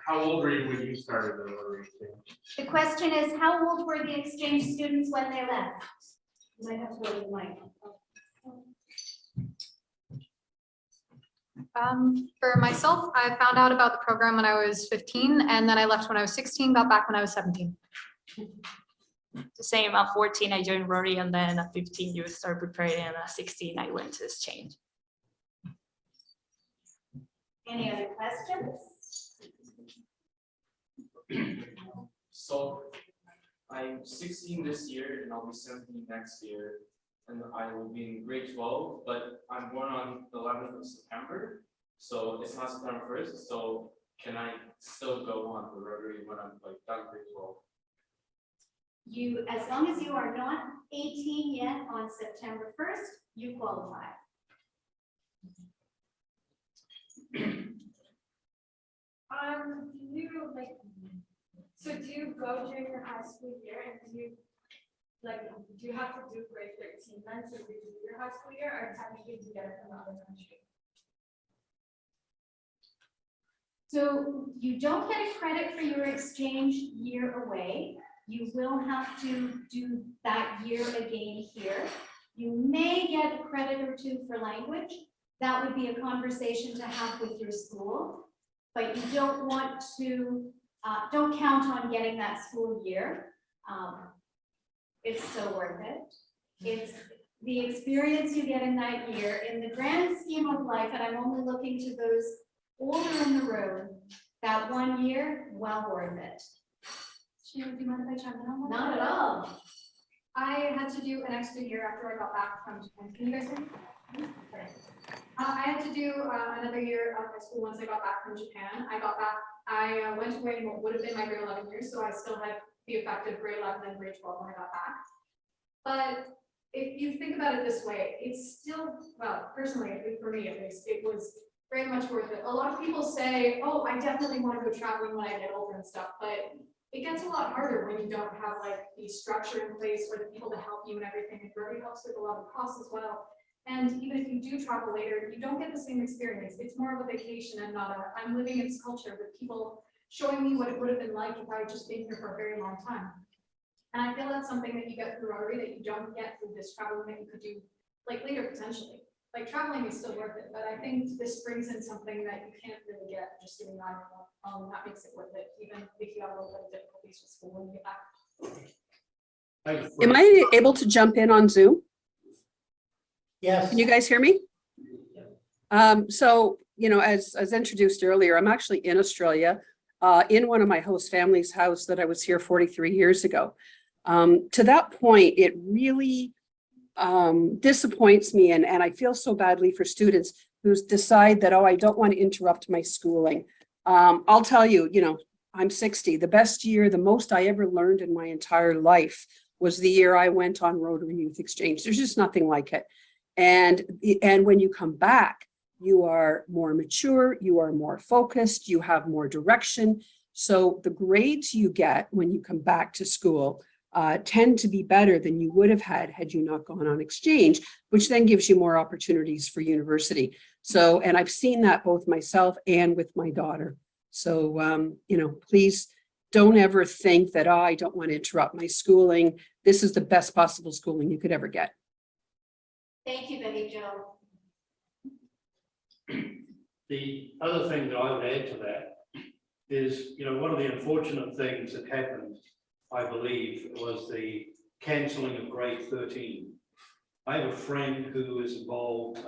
how old were you when you started the Rotary Exchange? The question is, how old were the exchange students when they left? You might have to go to the mic. For myself, I found out about the program when I was 15, and then I left when I was 16, got back when I was 17. The same, at 14, I joined Rotary, and then at 15, you start preparing, and at 16, I went to exchange. Any other questions? So I'm 16 this year and I'll be 17 next year, and I will be in grade 12, but I'm born on the 11th of September, so it's not September 1st. So can I still go on the Rotary when I'm like done grade 12? You, as long as you are not 18 yet on September 1st, you qualify. Do you go during your high school year and do you have to do grade 13 then to redo your high school year, or technically do you get it from another country? So you don't get a credit for your exchange year away. You will have to do that year again here. You may get a credit or 2 for language. That would be a conversation to have with your school, but you don't want to, don't count on getting that school year. It's so worth it. It's the experience you get in that year in the grand scheme of life, and I'm only looking to those older in the room, that 1 year, well worth it. Sheila, do you mind if I chime in on that? Not at all. I had to do an extra year after I got back from Japan. Can you guys hear me? I had to do another year of high school once I got back from Japan. I got back, I went away what would have been my grade 11 years, so I still had the effective grade 11 and grade 12 when I got back. But if you think about it this way, it's still, well, personally, I think for me at least, it was very much worth it. A lot of people say, oh, I definitely want to go traveling when I get older and stuff, but it gets a lot harder when you don't have like the structure in place or the people to help you and everything. It really helps with a lot of costs as well. And even if you do travel later, you don't get the same experience. It's more of a vacation and not a, I'm living in this culture with people showing me what it would have been like if I had just been here for a very long time. And I feel that's something that you get through Rotary that you don't get through this traveling that you could do like later potentially. Like traveling is still worth it, but I think this brings in something that you can't really get just doing on your own. That makes it worth it, even if you have a little bit of difficulties with school when you get back. Am I able to jump in on Zoom? Yes. Can you guys hear me? So, you know, as introduced earlier, I'm actually in Australia, in one of my host family's house that I was here 43 years ago. To that point, it really disappoints me, and I feel so badly for students who decide that, oh, I don't want to interrupt my schooling. I'll tell you, you know, I'm 60. The best year, the most I ever learned in my entire life was the year I went on Rotary Youth Exchange. There's just nothing like it. And when you come back, you are more mature, you are more focused, you have more direction. So the grades you get when you come back to school tend to be better than you would have had you not gone on exchange, which then gives you more opportunities for university. So, and I've seen that both myself and with my daughter. So, you know, please don't ever think that, oh, I don't want to interrupt my schooling. This is the best possible schooling you could ever get. Thank you, Betty Jo. The other thing that I would add to that is, you know, one of the unfortunate things that happened, I believe, was the cancelling of grade 13. I have a friend who is involved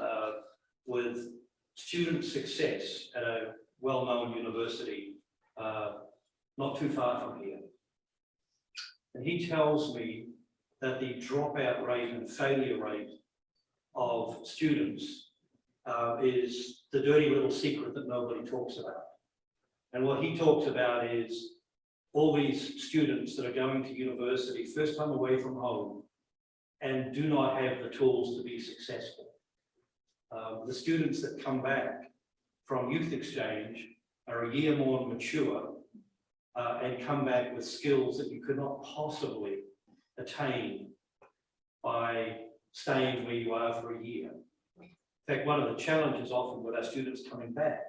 with student success at a well-known university not too far from here. And he tells me that the dropout rate and failure rate of students is the dirty little secret that nobody talks about. And what he talks about is all these students that are going to university, first time away from home, and do not have the tools to be successful. The students that come back from youth exchange are a year more mature and come back with skills that you could not possibly attain by staying where you are for a year. In fact, one of the challenges often with our students coming back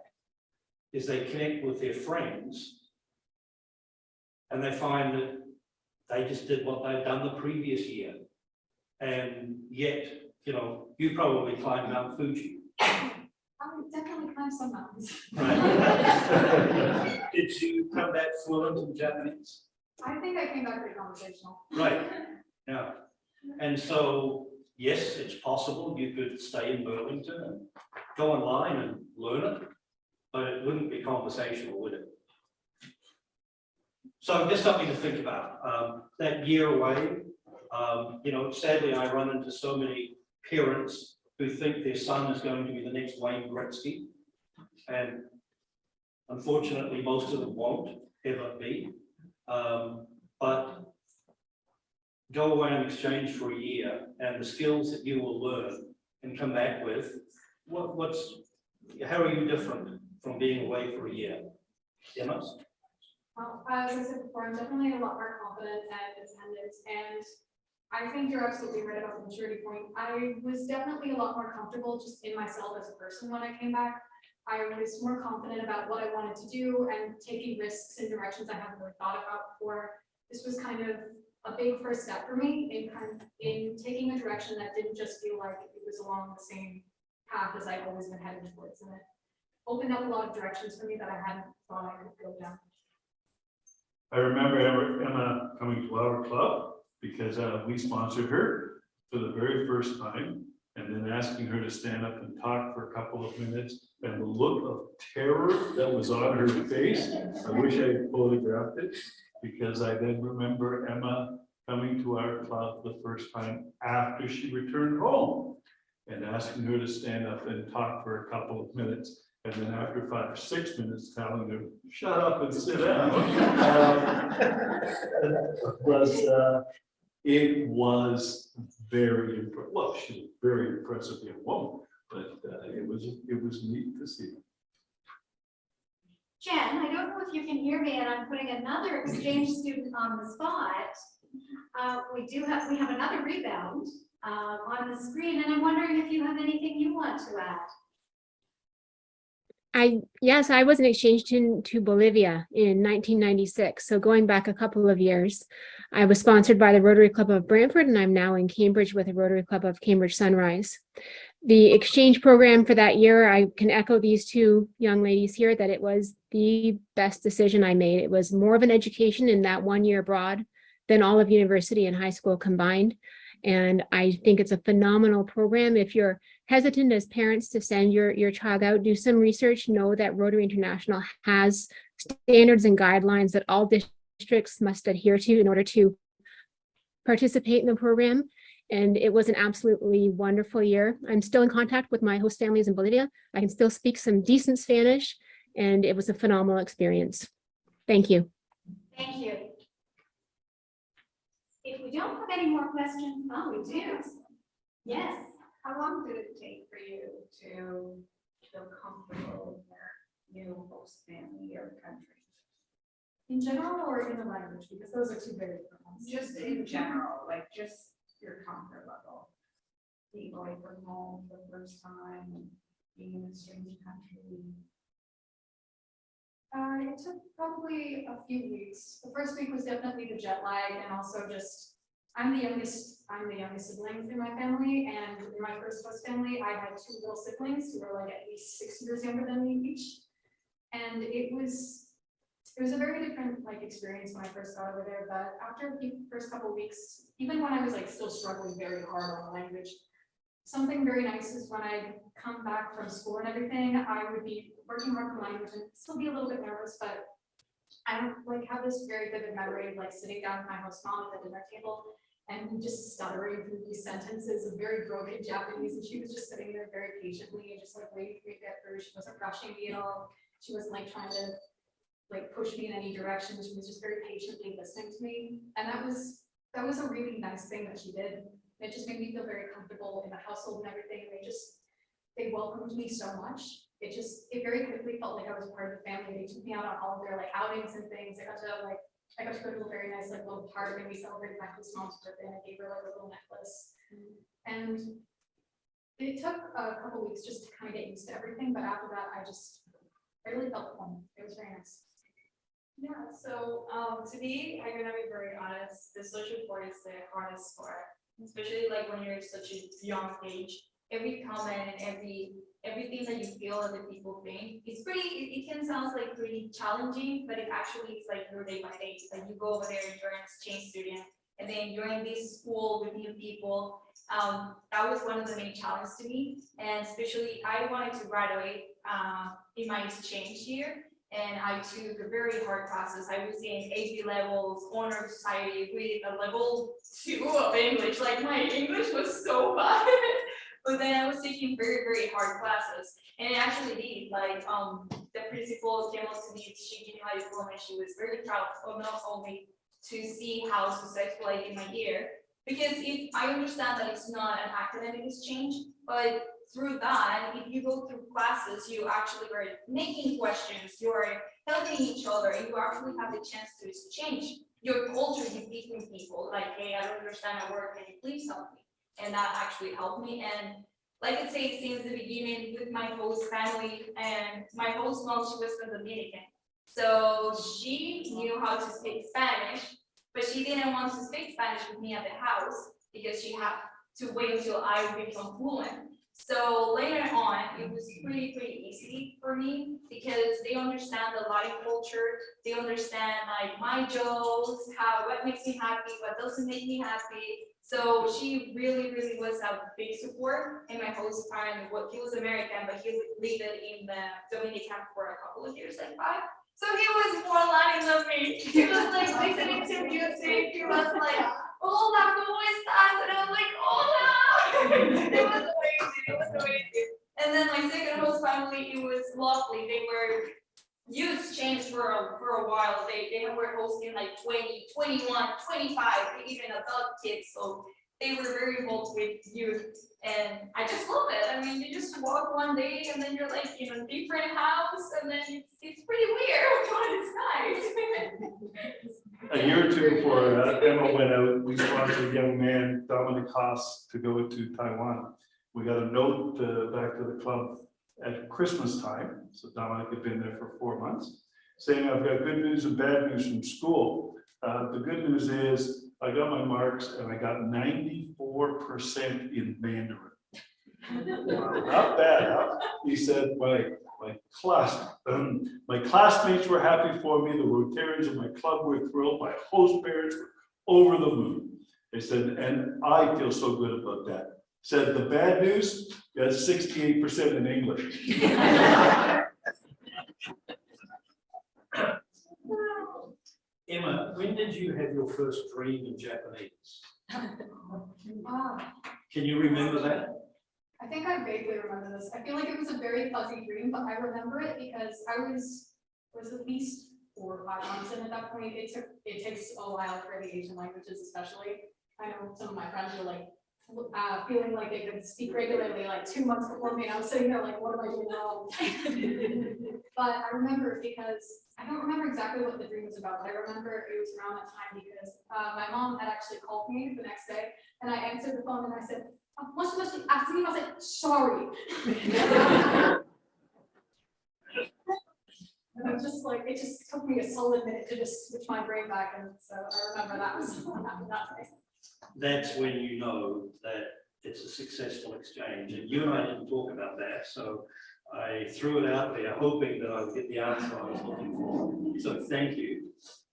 is they connect with their friends and they find that they just did what they've done the previous year. And yet, you know, you probably climbed Mount Fuji. I would definitely climb some mountains. Right. Did you come back fluent in Japanese? I think I came back pretty conversational. Right, yeah. And so, yes, it's possible you could stay in Burlington and go online and learn it, but it wouldn't be conversational, would it? So just something to think about. That year away, you know, sadly, I run into so many parents who think their son is going to be the next Wayne Gretzky. And unfortunately, most of them won't ever be. But go away on exchange for a year, and the skills that you will learn and come back with, how are you different from being away for a year? Emma? Well, as I said before, I'm definitely a lot more confident and independent, and I think you're absolutely right about the maturity point. I was definitely a lot more comfortable just in myself as a person when I came back. I was more confident about what I wanted to do and taking risks in directions I hadn't really thought about before. This was kind of a big first step for me in taking a direction that didn't just feel like it was along the same path as I'd always been heading towards, and it opened up a lot of directions for me that I hadn't thought I could go down. I remember Emma coming to our club because we sponsored her for the very first time, and then asking her to stand up and talk for a couple of minutes, and the look of terror that was on her face. I wish I had photographed it, because I then remember Emma coming to our club the first time after she returned home and asking her to stand up and talk for a couple of minutes. And then after 5 or 6 minutes, telling her, shut up and sit down. It was very impressive. Well, she was a very impressive young woman, but it was neat to see. Jen, I don't know if you can hear me, and I'm putting another exchange student on the spot. We have another rebound on the screen, and I'm wondering if you have anything you want to add. Yes, I was an exchange student to Bolivia in 1996. So going back a couple of years, I was sponsored by the Rotary Club of Brantford, and I'm now in Cambridge with the Rotary Club of Cambridge Sunrise. The exchange program for that year, I can echo these two young ladies here that it was the best decision I made. It was more of an education in that 1 year abroad than all of university and high school combined. And I think it's a phenomenal program. If you're hesitant as parents to send your child out, do some research. Know that Rotary International has standards and guidelines that all districts must adhere to in order to participate in the program. And it was an absolutely wonderful year. I'm still in contact with my host families in Bolivia. I can still speak some decent Spanish, and it was a phenomenal experience. Thank you. Thank you. If we don't have any more questions, oh, we do. Yes. How long did it take for you to feel comfortable in your new host family or country? In general or in the language, because those are two very different ones. Just in general, like just your comfort level. Being away from home for the first time and being in a strange country. It took probably a few weeks. The first week was definitely the jet lag, and also just I'm the youngest sibling in my family, and in my first host family, I had two little siblings who were like at least 6 years younger than me each, and it was a very different like experience when I first got over there. But after the first couple of weeks, even when I was like still struggling very hard on the language, something very nice is when I come back from school and everything, I would be working hard on the language and still be a little bit nervous, but I don't like have this very vivid memory of like sitting down with my host mom at the dinner table and just stuttering through these sentences of very broken Japanese, and she was just sitting there very patiently and just like waiting for me to get through. She wasn't rushing me at all. She wasn't like trying to like push me in any direction. She was just very patiently listening to me, and that was a really nice thing that she did. It just made me feel very comfortable in the household and everything. They welcomed me so much. It very quickly felt like I was part of the family. They took me out on all of their like outings and things. I got to go to a very nice like little party, and we celebrated my host mom's birthday, and I gave her like a little necklace. And it took a couple weeks just to kind of get used to everything, but after that, I really felt home. It was very nice. Yeah, so to me, I'm gonna be very honest, the social part is the hardest part, especially like when you're such a young age. Every comment and everything that you feel that the people think, it can sound like pretty challenging, but it actually is like your day by day. Like you go over there, you're an exchange student, and then you're in this school with new people. That was one of the main challenges to me, and especially I wanted to graduate in my exchange year. And I took a very hard classes. I was in AP levels, honor society with a level 2 of English. Like my English was so bad. But then I was taking very, very hard classes. And it actually did. Like the principal came up to me, she gave me my diploma, and she was very proud of not only to see how successful I did my year. Because I understand that it's not an academic exchange, but through that, if you go through classes, you actually are making questions, you're helping each other, and you actually have the chance to exchange your culture with different people. Like, hey, I don't understand my word, can you please help me? And that actually helped me. And like I say, since the beginning with my host family, and my host mom, she was from Dominican. So she knew how to speak Spanish, but she didn't want to speak Spanish with me at the house because she had to wait until I would become fluent. So later on, it was pretty easy for me because they understand the Latin culture. They understand like my jokes, what makes me happy, what doesn't make me happy. So she really was a big support. And my host parent, he was American, but he lived in the Dominican for a couple of years, like 5. So he was more Latin than me. He was like listening to music. He was like, hola, ¿cómo estás? And I was like, hola. It was amazing. And then my second host family, it was lovely. They were youth changed for a while. They were hosting like 20, 21, 25, even adult kids. So they were very involved with youth, and I just love it. I mean, you just walk one day and then you're like in a different house, and then it's pretty weird, but it's nice. A year or two before Emma went out, we sponsored a young man, Dominic Haas, to go to Taiwan. We got a note back to the club at Christmas time. So Dominic had been there for 4 months, saying, I've got good news and bad news from school. The good news is I got my marks and I got 94% in Mandarin. Not bad, huh? He said, my classmates were happy for me. The Rotarians of my club were thrilled. My host parents were over the moon. They said, and I feel so good about that. Said the bad news, got 68% in English. Emma, when did you have your first dream in Japanese? Can you remember that? I think I vaguely remember this. I feel like it was a very fuzzy dream, but I remember it because I was at least 4 or 5 months in at that point. It takes a while for the Asian languages, especially. I know some of my friends were like feeling like they could speak regularly like 2 months before me, and I was sitting there like, what am I doing wrong? But I remember it because I don't remember exactly what the dream was about, but I remember it was around that time because my mom had actually called me the next day, and I answered the phone and I said, I said, sorry. And I'm just like, it just took me a solid minute to just switch my brain back, and so I remember that was what happened that day. That's when you know that it's a successful exchange. And you and I didn't talk about that, so I threw it out there hoping that I would get the answer I was looking for. So thank you.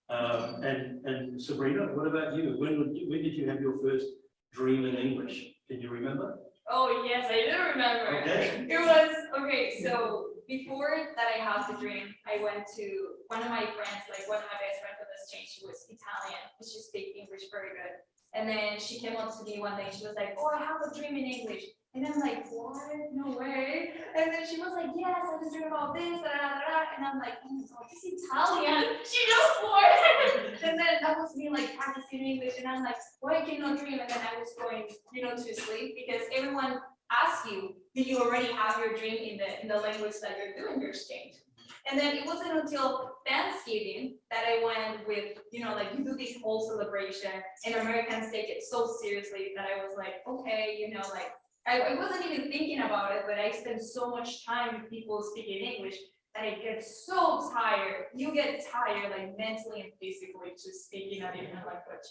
And Sabrina, what about you? When did you have your first dream in English? Can you remember? Oh yes, I do remember. Okay. It was okay. So before that, I had the dream. I went to one of my friends, like one of my best friends from the exchange. She was Italian, and she speaks English very good. And then she came up to me one day. She was like, "Oh, I have a dream in English." And I'm like, "What? No way!" And then she was like, "Yes, I just dream about this." And I'm like, "Oh my God, this Italian. She knows more." And then that was me like practicing English, and I'm like, "Why can you dream?" And then I was going, to sleep because everyone asks you, "Do you already have your dream in the language that you're doing your exchange?" And then it wasn't until Thanksgiving that I went with, like you do this whole celebration, and Americans take it so seriously that I was like, okay, like I wasn't even thinking about it, but I spent so much time with people speaking English that I get so tired. You get tired, like mentally and physically, just speaking a different language.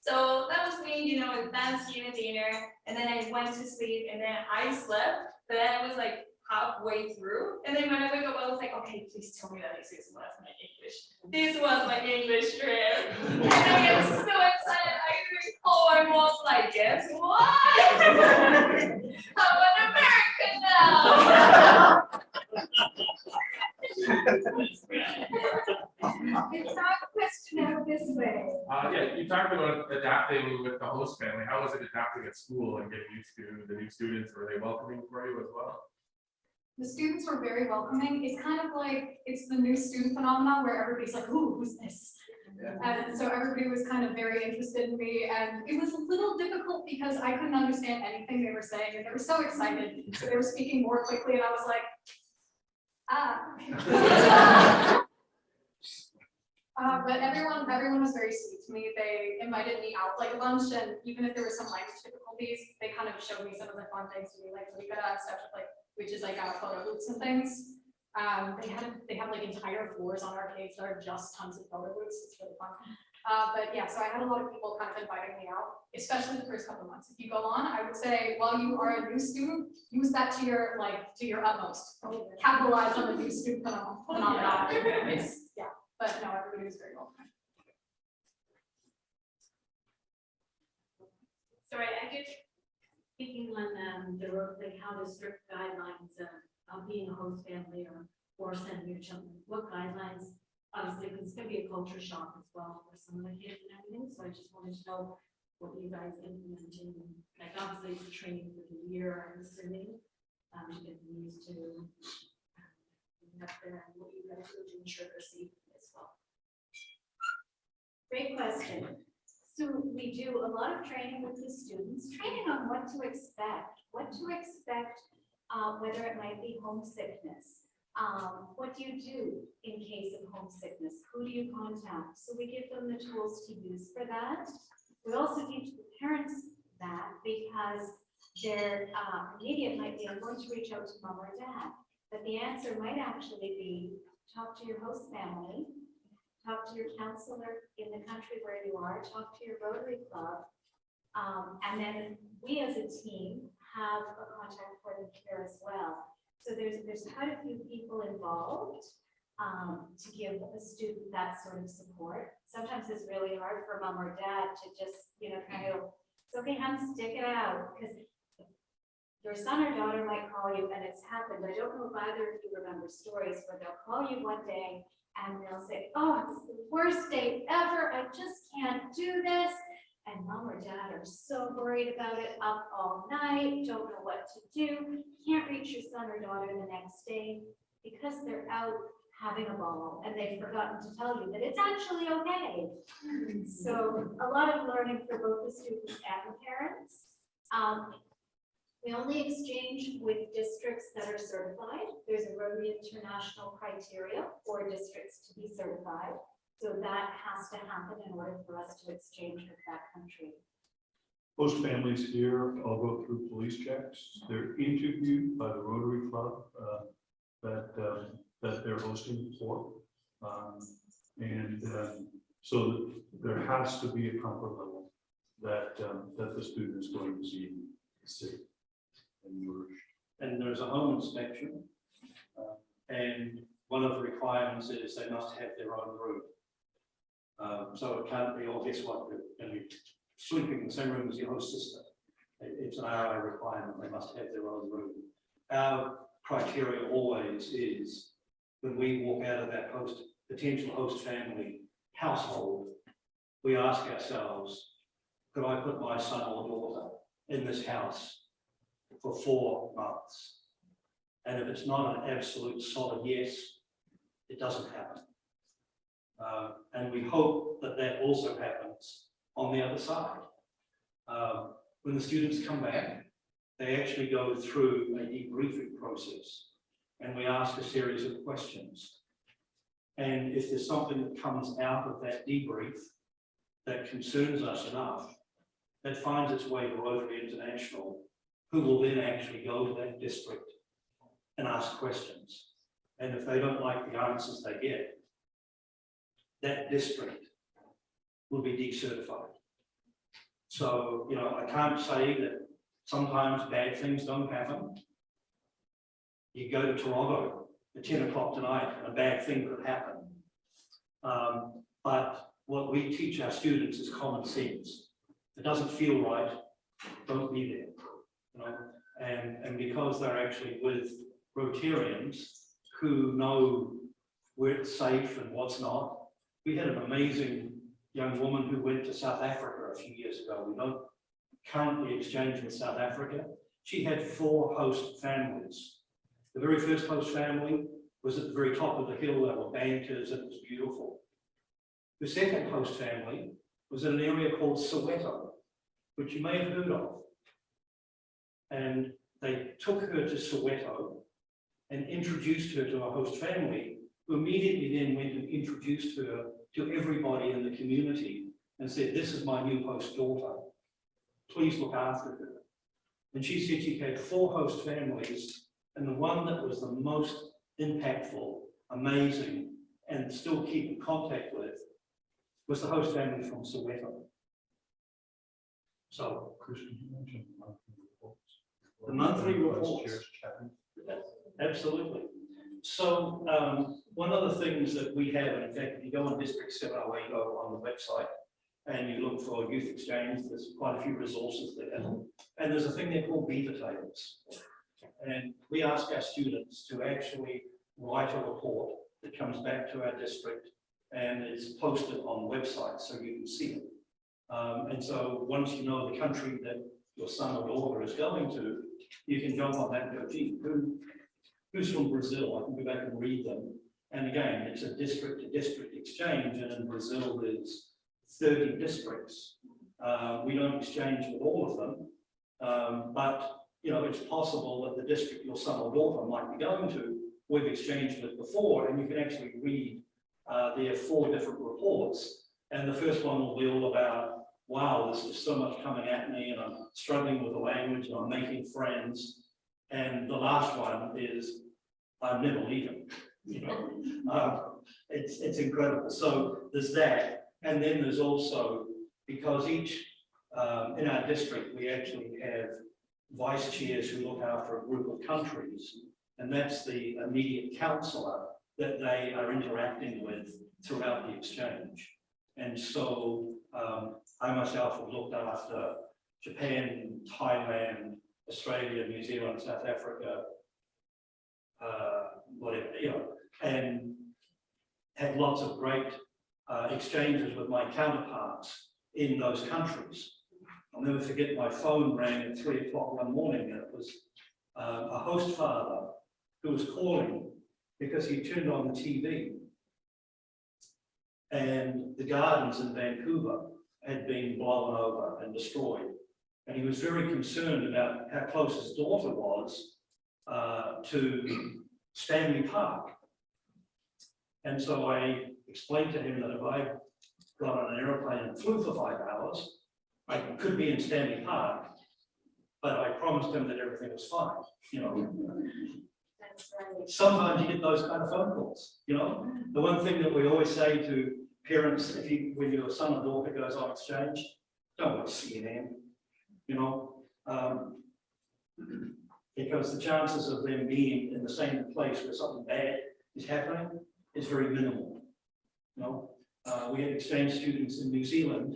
So that was me, Thanksgiving dinner, and then I went to sleep, and then I slept, but then I was like halfway through, and then when I wake up, I was like, okay, please tell me that this was my English. This was my English trip. And I get so excited. I think, oh, I was like, guess what? I'm an American now. It's not a question out this way. Yeah, you talked about adapting with the host family. How was it adapting at school and getting used to the new students? Were they welcoming for you as well? The students were very welcoming. It's kind of like, it's the new student phenomenon where everybody's like, ooh, who's this? And so everybody was kind of very interested in me, and it was a little difficult because I couldn't understand anything they were saying, and they were so excited. So they were speaking more quickly, and I was like, but everyone was very sweet to me. They invited me out like a bunch, and even if there were some language difficulties, they kind of showed me some of the fun things to do, like we could add stuff like, which is like photo booths and things. They have like entire floors on arcades that are just tons of photo booths. It's really fun. But yeah, so I had a lot of people kind of inviting me out, especially the first couple of months. If you go on, I would say while you are a new student, use that to your utmost. Capitalize on the new student phenomenon. But no, everybody was very welcome. Sorry, I just speaking on like how the strict guidelines of being a host family or sending your children. What guidelines? Obviously, because it's going to be a culture shock as well for some of the kids and everything. So I just wanted to know what you guys implementing. Like obviously, it's a training for the year. I'm assuming to get them used to up there and what you guys food to ensure their safety as well. Great question. So we do a lot of training with the students, training on what to expect, whether it might be homesickness. What do you do in case of homesickness? Who do you contact? So we give them the tools to use for that. We also teach the parents that because their immediate might be, I'm going to reach out to mom or dad, but the answer might actually be talk to your host family, talk to your counselor in the country where you are, talk to your Rotary Club, and then we as a team have a contact for them here as well. So there's quite a few people involved to give a student that sort of support. Sometimes it's really hard for mom or dad to just, kind of, it's okay, honey, stick it out, because your son or daughter might call you, and it's happened. I don't know if either of you remember stories where they'll call you one day and they'll say, oh, it's the worst day ever. I just can't do this. And mom or dad are so worried about it, up all night, don't know what to do, can't reach your son or daughter the next day because they're out having a ball and they've forgotten to tell you that it's actually okay. So a lot of learning for both the students and the parents. We only exchange with districts that are certified. There's a Rotary International criteria for districts to be certified. So that has to happen in order for us to exchange with that country. Most families here all go through police checks. They're interviewed by the Rotary Club that they're hosting for. So there has to be a comfort level that the student is going to be safe and nourished. And there's a home inspection. And one of the requirements is they must have their own room. So it can't be, oh, guess what, you're going to be sleeping in the same room as your host sister. It's an RYE requirement, they must have their own room. Our criteria always is when we walk out of that potential host family household, we ask ourselves, could I put my son or daughter in this house for 4 months? And if it's not an absolute solid yes, it doesn't happen. And we hope that that also happens on the other side. When the students come back, they actually go through a debriefing process and we ask a series of questions. And if there's something that comes out of that debrief that concerns us enough, that finds its way to Rotary International, who will then actually go to that district and ask questions. And if they don't like the answers they get, that district will be decertified. So, I can't say that sometimes bad things don't happen. You go to Toronto at 10 o'clock tonight and a bad thing could happen. But what we teach our students is common sense. If it doesn't feel right, don't be there. And because they're actually with Rotarians who know where it's safe and what's not. We had an amazing young woman who went to South Africa a few years ago. We don't currently exchange with South Africa. She had 4 host families. The very first host family was at the very top of the hill. There were bankers, it was beautiful. The second host family was in an area called Soweto, which you may have heard of. And they took her to Soweto and introduced her to a host family, who immediately then went and introduced her to everybody in the community and said, this is my new host daughter. Please look after her. And she said she had 4 host families, and the one that was the most impactful, amazing, and still keep in contact with was the host family from Soweto. So, Christian, you mentioned monthly reports. The monthly reports. Absolutely. So one of the things that we have, and in fact, if you go on District 708 on the website and you look for Youth Exchange, there's quite a few resources there. And there's a thing there called beta tables. And we ask our students to actually write a report that comes back to our district and is posted on websites so you can see it. And so once you know the country that your son or daughter is going to, you can jump on that and go, gee, who's from Brazil? I can go back and read them. And again, it's a district-to-district exchange, and in Brazil there's 30 districts. We don't exchange with all of them, but you know, it's possible that the district your son or daughter might be going to, we've exchanged with before, and you can actually read their 4 different reports. And the first one will be all about, wow, there's just so much coming at me, and I'm struggling with the language, and I'm making friends. And the last one is, I'm never leaving. You know, it's incredible. So there's that, and then there's also, because each in our district we actually have vice chairs who look after a group of countries, and that's the immediate counselor that they are interacting with throughout the exchange. And so I myself have looked after Japan, Thailand, Australia, New Zealand, South Africa, whatever, you know, and had lots of great exchanges with my counterparts in those countries. I'll never forget, my phone rang at 3 o'clock one morning, and it was a host father who was calling because he turned on the TV and the gardens in Vancouver had been blown over and destroyed. And he was very concerned about how close his daughter was to Stanley Park. And so I explained to him that if I got on an aeroplane and flew for 5 hours, I could be in Stanley Park, but I promised him that everything was fine, you know. Sometimes you get those kind of phone calls, you know. The one thing that we always say to parents, when your son or daughter goes on exchange, don't watch CNN, you know, because the chances of them being in the same place where something bad is happening is very minimal. You know, we had exchange students in New Zealand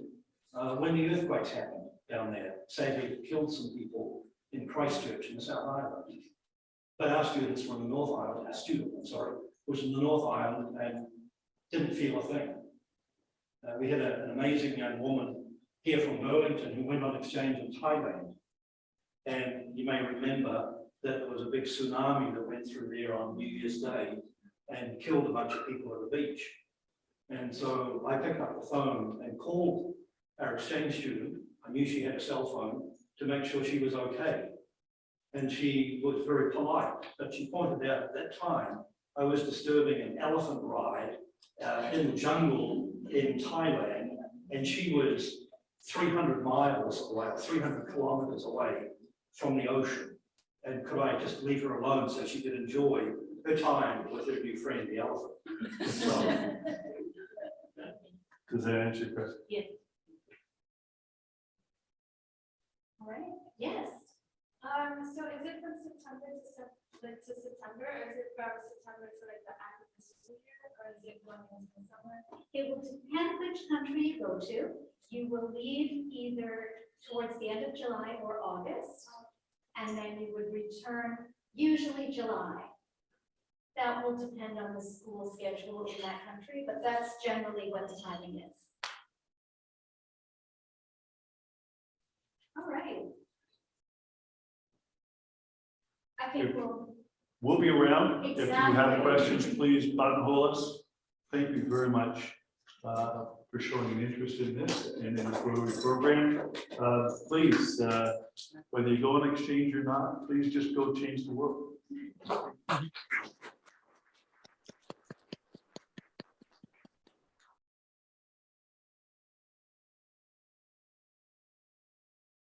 when the earthquakes happened down there. Sadly, it killed some people in Christchurch in the South Island. But our students were in the North Island, was in the North Island and didn't feel a thing. We had an amazing young woman here from Burlington who went on exchange in Thailand. And you may remember that there was a big tsunami that went through there on New Year's Day and killed a bunch of people at the beach. And so I picked up the phone and called our exchange student. I knew she had a cell phone to make sure she was okay. And she was very polite, but she pointed out at that time I was disturbing an elephant ride in the jungle in Thailand, and she was 300 miles away, 300 kilometers away from the ocean. And could I just leave her alone so she could enjoy her time with her new friend, the elephant? So, does that answer your question? Yes. All right, yes. So is it from September to September, or is it from September to like the end of the school year, or is it going into summer? It will depend which country you go to. You will leave either towards the end of July or August, and then you would return usually July. That will depend on the school schedule in that country, but that's generally what the timing is. All right. I think We'll be around. If you have Exactly. questions, please buttonhole us. Thank you very much for showing an interest in this and in the Rotary program. Please, whether you go on exchange or not, please just go change the world.